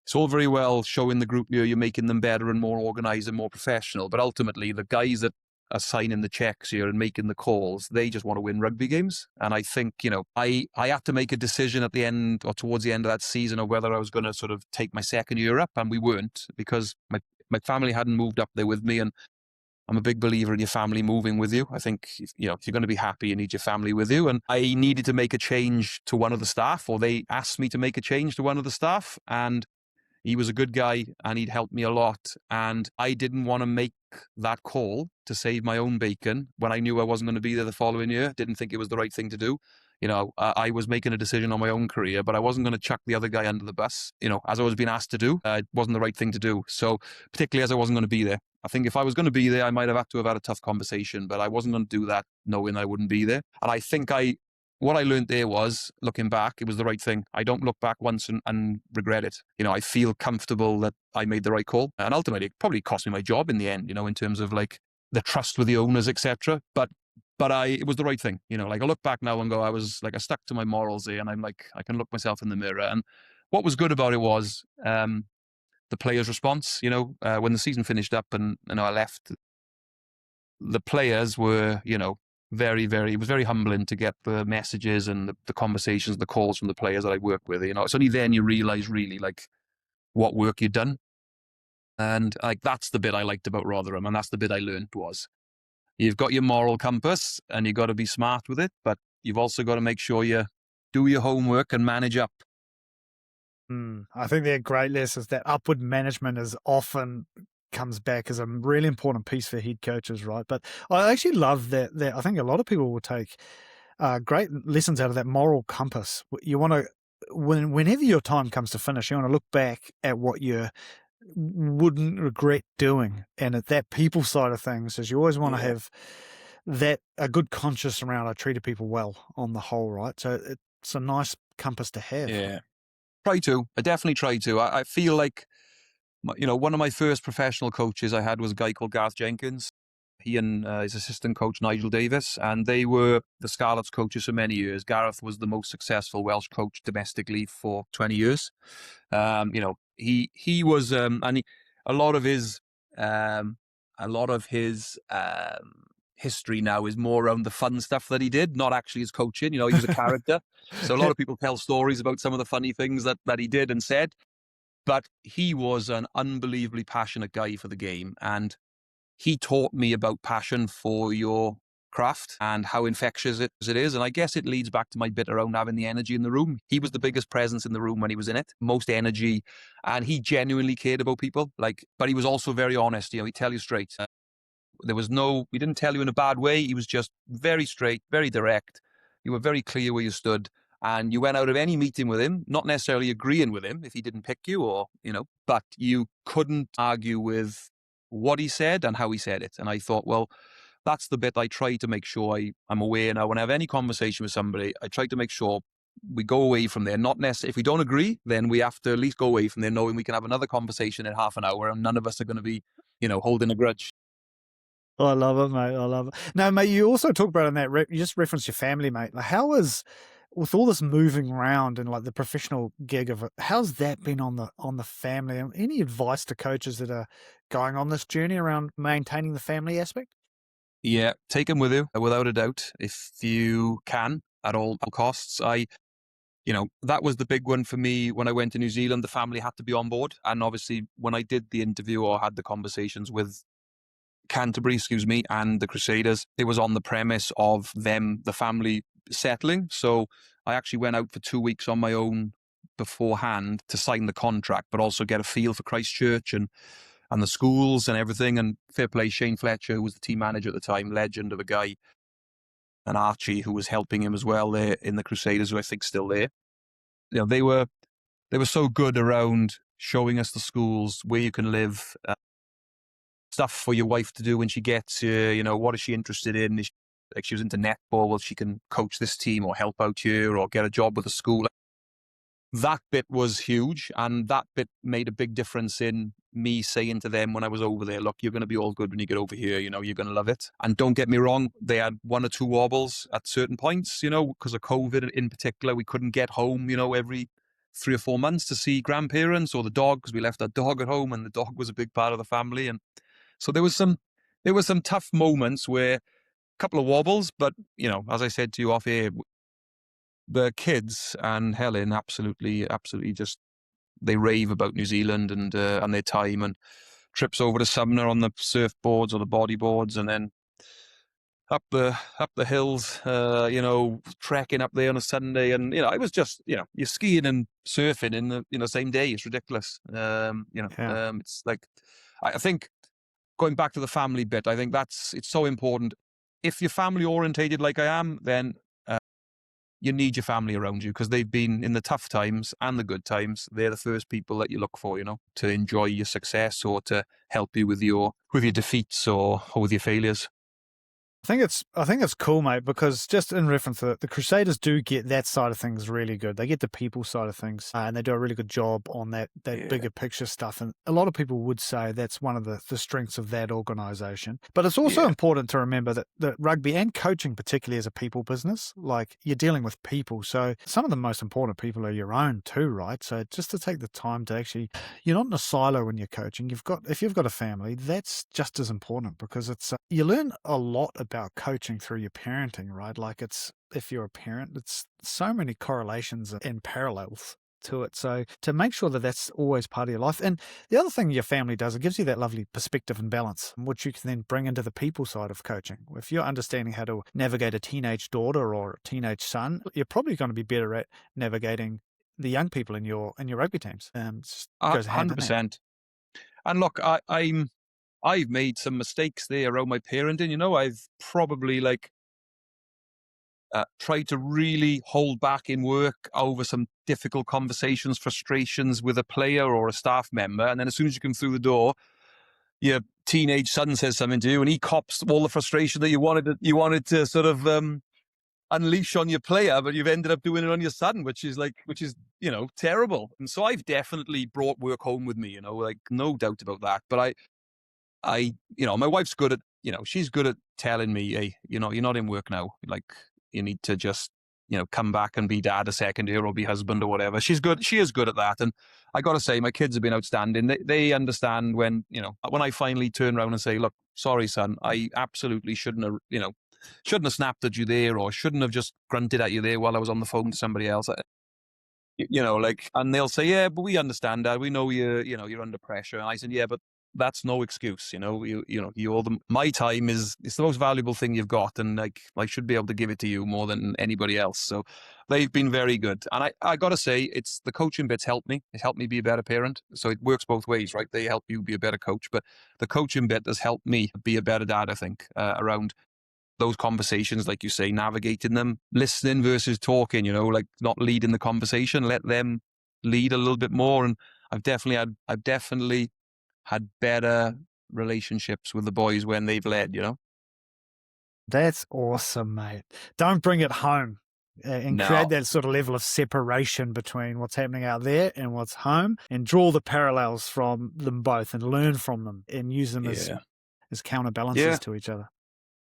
it's all very well showing the group you're making them better and more organized and more professional, but ultimately the guys that are signing the checks here and making the calls, they just want to win rugby games. And I think, I had to make a decision at the end, or towards the end of that season, of whether I was going to sort of take my second year up, and we weren't, because my family hadn't moved up there with me. And I'm a big believer in your family moving with you. I think, if you're going to be happy, you need your family with you. And I needed to make a change to one of the staff, or they asked me to make a change to one of the staff. And he was a good guy and he'd helped me a lot. And I didn't want to make that call to save my own bacon when I knew I wasn't going to be there the following year. Didn't think it was the right thing to do. I was making a decision on my own career, but I wasn't going to chuck the other guy under the bus, as I was being asked to do. It wasn't the right thing to do. So particularly as I wasn't going to be there. I think if I was going to be there, I might have had to have had a tough conversation, but I wasn't going to do that knowing I wouldn't be there. And I think what I learned there was, looking back, it was the right thing. I don't look back once and regret it. I feel comfortable that I made the right call. And ultimately, it probably cost me my job in the end, in terms of like the trust with the owners, etc. But it was the right thing. I look back now and go, I stuck to my morals there, and I'm like, I can look myself in the mirror. And what was good about it was the players' response. When the season finished up and I left, the players were, very, very, it was very humbling to get the messages and the conversations, the calls from the players that I work with. It's only then you realize really like what work you've done. And like, that's the bit I liked about Rotherham. And that's the bit I learned was, you've got your moral compass and you've got to be smart with it, but you've also got to make sure you do your homework and manage up. I think they're great lessons. That upward management is often comes back as a really important piece for head coaches, right? But I actually love that I think a lot of people will take great lessons out of that moral compass. You want to, whenever your time comes to finish, you want to look back at what you wouldn't regret doing. And at that people side of things is you always want to have that a good conscience around, I treated people well on the whole, right? So it's a nice compass to have. Yeah. I definitely try to. I feel like, one of my first professional coaches I had was a guy called Gareth Jenkins. He and his assistant coach, Nigel Davis, and they were the Scarlets coaches for many years. Gareth was the most successful Welsh coach domestically for 20 years. He was, and a lot of his history now is more around the fun stuff that he did, not actually his coaching. He was a character. So a lot of people tell stories about some of the funny things that he did and said. But he was an unbelievably passionate guy for the game. And he taught me about passion for your craft and how infectious it is. And I guess it leads back to my bit around having the energy in the room. He was the biggest presence in the room when he was in it, most energy, and he genuinely cared about people. But he was also very honest. He'd tell you straight. He didn't tell you in a bad way. He was just very straight, very direct. You were very clear where you stood. And you went out of any meeting with him, not necessarily agreeing with him if he didn't pick you but you couldn't argue with what he said and how he said it. And I thought, well, that's the bit I try to make sure I'm aware now. When I have any conversation with somebody, I try to make sure we go away from there. Not necessarily, if we don't agree, then we have to at least go away from there knowing we can have another conversation in half an hour and none of us are going to be, holding a grudge. Oh, I love it, mate. I love it. Now, mate, you also talk about in that, you just referenced your family, mate. Like, with all this moving around and like the professional gig of it, how's that been on the family? And any advice to coaches that are going on this journey around maintaining the family aspect? Yeah, take them with you, without a doubt, if you can, at all costs. That was the big one for me when I went to New Zealand. The family had to be on board. And obviously, when I did the interview or had the conversations with Canterbury, and the Crusaders, it was on the premise of them, the family, settling. So I actually went out for 2 weeks on my own beforehand to sign the contract, but also get a feel for Christchurch and the schools and everything. And fair play, Shane Fletcher, who was the team manager at the time, legend of a guy, and Archie, who was helping him as well there in the Crusaders, who I think still there. They were so good around showing us the schools, where you can live, stuff for your wife to do when she gets here. What is she interested in? She was into netball. Well, she can coach this team or help out here or get a job with a school. That bit was huge, and that bit made a big difference in me saying to them when I was over there, look, you're going to be all good when you get over here. You're going to love it. And don't get me wrong, they had 1 or 2 wobbles at certain points, because of COVID in particular. We couldn't get home, every 3 or 4 months to see grandparents or the dog, because we left our dog at home, and the dog was a big part of the family. And so there was some tough moments where a couple of wobbles, but as I said to you off air, the kids and Helen absolutely just, they rave about New Zealand and their time and trips over to Sumner on the surfboards or the bodyboards, and then up the hills, trekking up there on a Sunday. And it was just, you're skiing and surfing in the same day. It's ridiculous. It's like, I think, going back to the family bit, I think it's so important. If you're family orientated like I am, then you need your family around you, because they've been in the tough times and the good times. They're the first people that you look for, to enjoy your success or to help you with your defeats or with your failures. I think it's cool, mate, because just in reference to it, the Crusaders do get that side of things really good. They get the people side of things, and they do a really good job on that bigger picture stuff. And a lot of people would say that's one of the strengths of that organisation. But it's also important to remember that rugby and coaching particularly is a people business. Like, you're dealing with people. So some of the most important people are your own too, right? So just to take the time to actually, you're not in a silo when you're coaching. If you've got a family, that's just as important, because it's you learn a lot about coaching through your parenting, right? Like, if you're a parent, it's so many correlations and parallels to it. So to make sure that that's always part of your life. And the other thing your family does, it gives you that lovely perspective and balance, which you can then bring into the people side of coaching. If you're understanding how to navigate a teenage daughter or a teenage son, you're probably going to be better at navigating the young people in your rugby teams. Goes hand in hand. 100%. And look, I've made some mistakes there around my parenting. I've probably tried to really hold back in work over some difficult conversations, frustrations with a player or a staff member. And then as soon as you come through the door, your teenage son says something to you and he cops all the frustration that you wanted to sort of unleash on your player, but you've ended up doing it on your son, which is terrible. And so I've definitely brought work home with me, no doubt about that. But my wife's good at, she's good at telling me, hey, you're not in work now. You need to just, come back and be dad a second year or be husband or whatever. She is good at that. And I got to say, my kids have been outstanding. They understand when I finally turn around and say, look, sorry, son, I absolutely shouldn't have snapped at you there, or shouldn't have just grunted at you there while I was on the phone to somebody else. And they'll say, yeah, but we understand that. We know you're under pressure. And I said, yeah, but that's no excuse. My time it's the most valuable thing you've got, and like I should be able to give it to you more than anybody else. So they've been very good, and I got to say, it's the coaching bits helped me. It helped me be a better parent. So it works both ways, right? They help you be a better coach, but the coaching bit has helped me be a better dad. I think around those conversations, like you say, navigating them, listening versus talking, like not leading the conversation, let them lead a little bit more. And I've definitely had better relationships with the boys when they've led, That's awesome, mate. Don't bring it home and create No. that sort of level of separation between what's happening out there and what's home, and draw the parallels from them both and learn from them and use them as counterbalances to each other.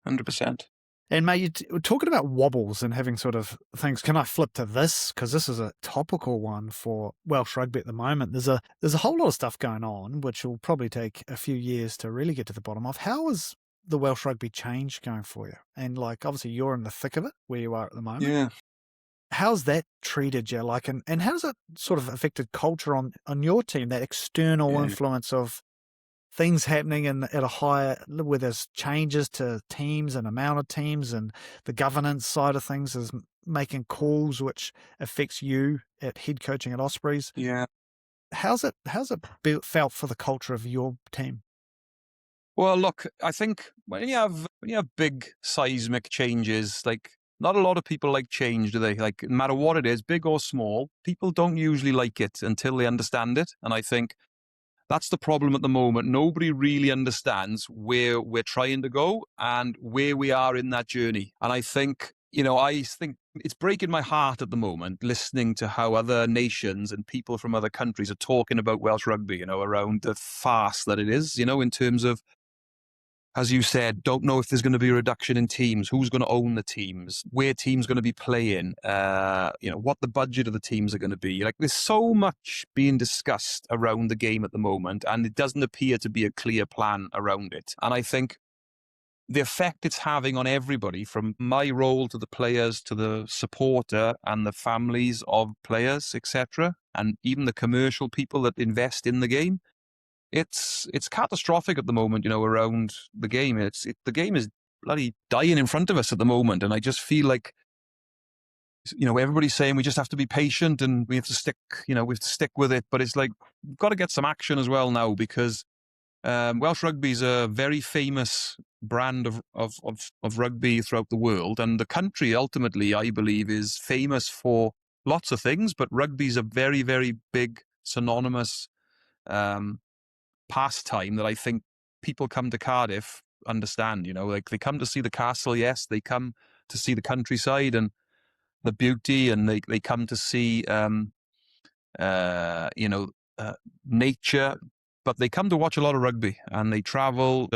100%. And mate, you're talking about wobbles and having sort of things. Can I flip to this? Because this is a topical one for Welsh rugby at the moment. There's a whole lot of stuff going on, which will probably take a few years to really get to the bottom of. How is the Welsh rugby change going for you? And like, obviously you're in the thick of it where you are at the moment. Yeah. How's that treated you? Like, and how's it sort of affected culture on your team, that external influence of things happening at a higher, where there's changes to teams and amount of teams, and the governance side of things is making calls which affects you at head coaching at Ospreys. Yeah. How's it felt for the culture of your team? Well, look, I think when you have big seismic changes, like not a lot of people like change, do they? Like no matter what it is, big or small, people don't usually like it until they understand it. And I think that's the problem at the moment. Nobody really understands where we're trying to go and where we are in that journey. And I think it's breaking my heart at the moment listening to how other nations and people from other countries are talking about Welsh rugby, around the farce that it is, in terms of, as you said, don't know if there's going to be a reduction in teams, who's going to own the teams, where teams going to be playing, what the budget of the teams are going to be. Like there's so much being discussed around the game at the moment, and it doesn't appear to be a clear plan around it. And I think the effect it's having on everybody, from my role to the players, to the supporter and the families of players, etc., and even the commercial people that invest in the game, it's catastrophic at the moment, around the game. The game is bloody dying in front of us at the moment. And I just feel like, everybody's saying we just have to be patient and we have to stick with it. But it's like, we've got to get some action as well now, because Welsh rugby is a very famous brand of rugby throughout the world. And the country ultimately, I believe, is famous for lots of things, but rugby is a very, very big, synonymous pastime that I think people come to Cardiff understand. Like they come to see the castle, yes, they come to see the countryside and the beauty, and they come to see nature, but they come to watch a lot of rugby, and they travel.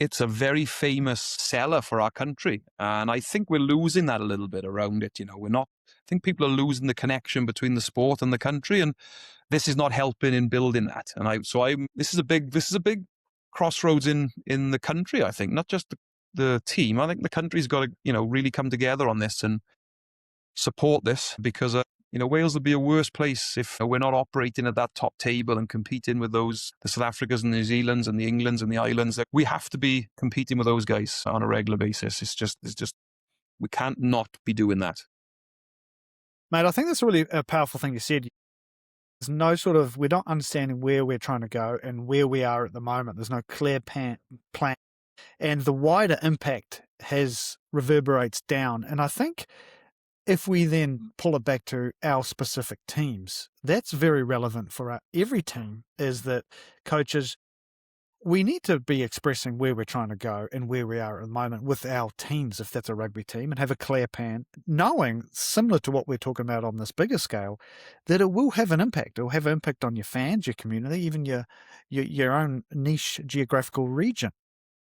It's a very famous seller for our country, and I think we're losing that a little bit around it. I think people are losing the connection between the sport and the country, and this is not helping in building that. And this is a big crossroads in the country. I think not just the team. I think the country's got to really come together on this and support this, because Wales would be a worse place if we're not operating at that top table and competing with the South Africas and New Zealands and the Englands and the Islands. We have to be competing with those guys on a regular basis. It's just we can't not be doing that. Mate, I think that's really a powerful thing you said. There's no we're not understanding where we're trying to go and where we are at the moment. There's no clear plan. And the wider impact reverberates down. And I think if we then pull it back to our specific teams, that's very relevant for every team, is that coaches, we need to be expressing where we're trying to go and where we are at the moment with our teams, if that's a rugby team, and have a clear plan, knowing, similar to what we're talking about on this bigger scale, that it will have an impact. It will have an impact on your fans, your community, even your own niche geographical region.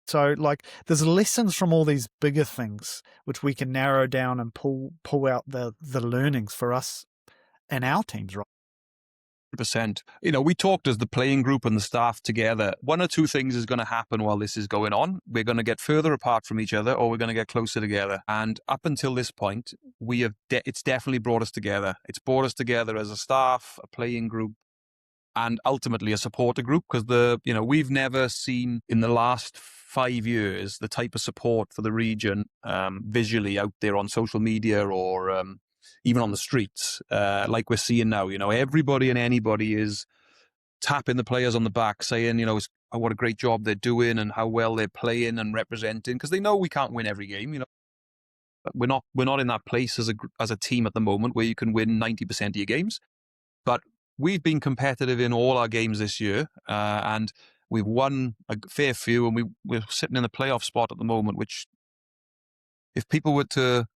So, there's lessons from all these bigger things which we can narrow down and pull out the learnings for us and our teams, right? 100%. We talked as the playing group and the staff together. One or two things is going to happen while this is going on. We're going to get further apart from each other, or we're going to get closer together. And up until this point, it's definitely brought us together. It's brought us together as a staff, a playing group, and ultimately a supporter group, because we've never seen in the last 5 years the type of support for the region visually out there on social media or even on the streets like we're seeing now. Everybody and anybody is tapping the players on the back, saying, what a great job they're doing and how well they're playing and representing, because they know we can't win every game. We're not in that place as a team at the moment where you can win 90% of your games, but we've been competitive in all our games this year, and we've won a fair few, and we're sitting in the playoff spot at the moment, which if people were to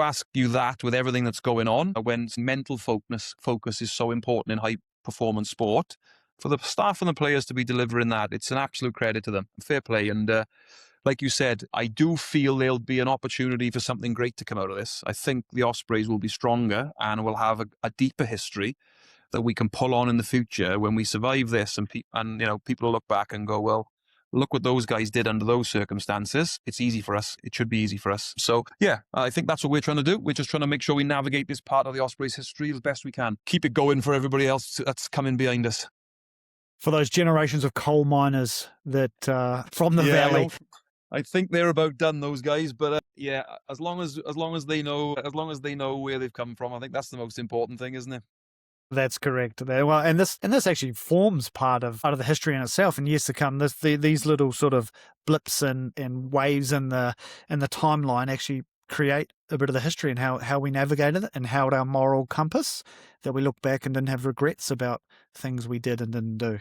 ask you that with everything that's going on, when mental focus is so important in high performance sport, for the staff and the players to be delivering that, it's an absolute credit to them. Fair play. And like you said, I do feel there'll be an opportunity for something great to come out of this. I think the Ospreys will be stronger and will have a deeper history that we can pull on in the future when we survive this, and people will look back and go, well, look what those guys did under those circumstances. It's easy for us. It should be easy for us. So yeah, I think that's what we're trying to do. We're just trying to make sure we navigate this part of the Ospreys history as best we can. Keep it going for everybody else that's coming behind us. For those generations of coal miners that from the valley. I think they're about done, those guys. But as long as they know where they've come from, I think that's the most important thing, isn't it? That's correct. Well, and this actually forms part of the history in itself. In years to come, these little sort of blips and waves in the timeline actually create a bit of the history and how we navigated it and held our moral compass, that we look back and didn't have regrets about things we did and didn't do.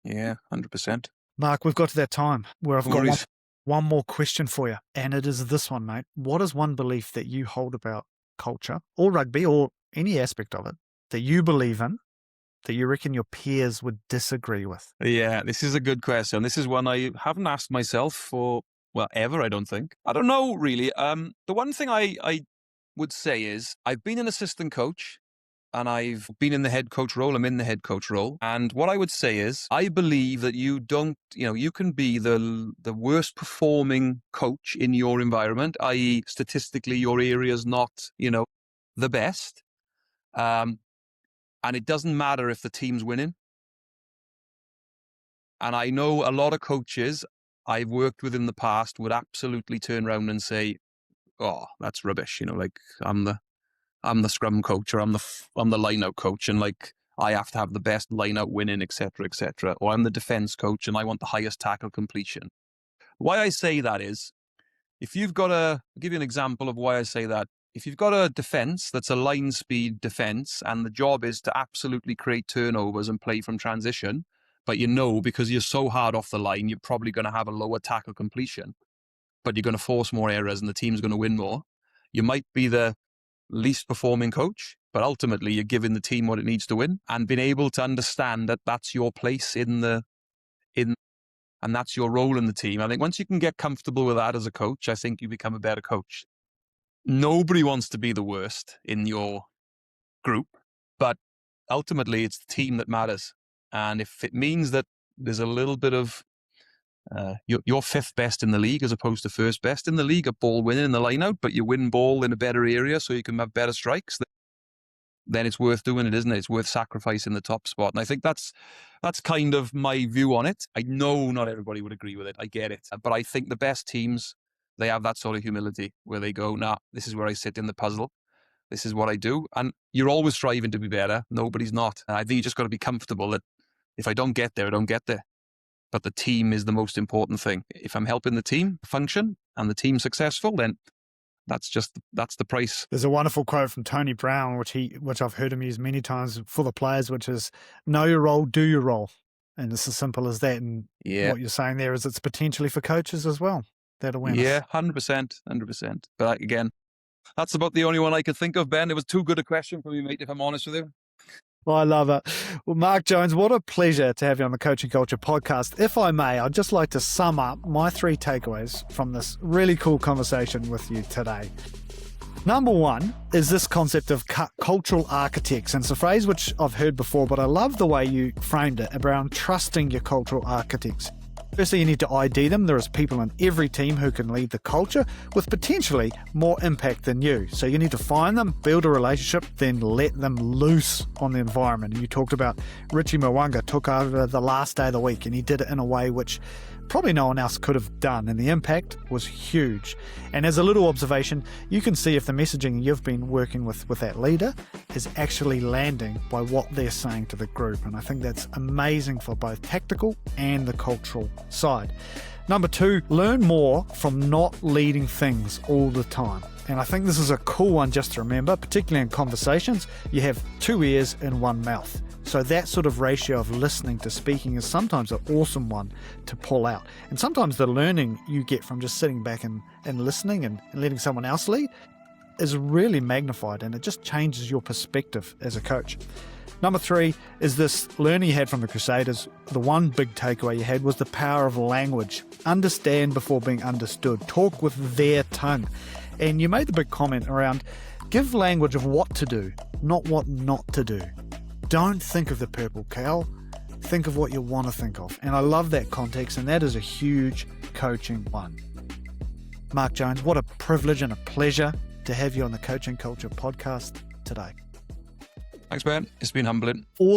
Yeah, 100%. Mark, we've got to that time where I've got one more question for you, and it is this one, mate. What is one belief that you hold about culture or rugby or any aspect of it that you believe in that you reckon your peers would disagree with? Yeah, this is a good question. This is one I haven't asked myself for, ever, I don't think. I don't know, really. The one thing I would say is I've been an assistant coach and I've been in the head coach role. I'm in the head coach role. And what I would say is I believe that you can be the worst performing coach in your environment, i.e. statistically your area's not, the best. And it doesn't matter if the team's winning. And I know a lot of coaches I've worked with in the past would absolutely turn around and say, "Oh, that's rubbish." Like I'm the scrum coach, or I'm the line-out coach, and like I have to have the best line-out winning, etc., etc. Or I'm the defense coach, and I want the highest tackle completion. Why I say that is, I'll give you an example of why I say that. If you've got a defense that's a line speed defense and the job is to absolutely create turnovers and play from transition, but because you're so hard off the line, you're probably going to have a lower tackle completion, but you're going to force more errors and the team's going to win more. You might be the least performing coach, but ultimately you're giving the team what it needs to win, and being able to understand that that's your place and that's your role in the team. I think once you can get comfortable with that as a coach, I think you become a better coach. Nobody wants to be the worst in your group, but ultimately it's the team that matters. And if it means that there's a little bit of you're fifth best in the league as opposed to first best in the league at ball winning in the line out, but you win ball in a better area so you can have better strikes, then it's worth doing it, isn't it? It's worth sacrificing the top spot. And I think that's kind of my view on it. I know not everybody would agree with it. I get it. But I think the best teams, they have that sort of humility where they go, nah, this is where I sit in the puzzle. This is what I do. And you're always striving to be better. Nobody's not. And I think you just got to be comfortable that if I don't get there, I don't get there. But the team is the most important thing. If I'm helping the team function and the team successful, then that's the price. There's a wonderful quote from Tony Brown, which I've heard him use many times for the players, which is, know your role, do your role. And it's as simple as that. And what you're saying there is it's potentially for coaches as well, that awareness. Yeah, 100%. But again, that's about the only one I could think of, Ben. It was too good a question for me, mate, if I'm honest with you. Well, I love it. Well, Mark Jones, what a pleasure to have you on the Coaching Culture podcast. If I may, I'd just like to sum up my 3 takeaways from this really cool conversation with you today. Number 1 is this concept of cultural architects. And it's a phrase which I've heard before, but I love the way you framed it around trusting your cultural architects. Firstly, you need to ID them. There is people in every team who can lead the culture with potentially more impact than you. So you need to find them, build a relationship, then let them loose on the environment. And you talked about Richie Mwanga took over the last day of the week, and he did it in a way which probably no one else could have done, and the impact was huge. And as a little observation, you can see if the messaging you've been working with that leader is actually landing by what they're saying to the group. And I think that's amazing for both tactical and the cultural side. Number 2, learn more from not leading things all the time. And I think this is a cool one just to remember, particularly in conversations. You have 2 ears and 1 mouth. So that sort of ratio of listening to speaking is sometimes an awesome one to pull out. And sometimes the learning you get from just sitting back and listening and letting someone else lead is really magnified, and it just changes your perspective as a coach. Number 3 is this learning you had from the Crusaders. The one big takeaway you had was the power of language. Understand before being understood. Talk with their tongue. And you made the big comment around give language of what to do, not what not to do. Don't think of the purple cow, think of what you want to think of. And I love that context, and that is a huge coaching one. Mark Jones, what a privilege and a pleasure to have you on the Coaching Culture podcast today. Thanks, Ben. It's been humbling. Awesome.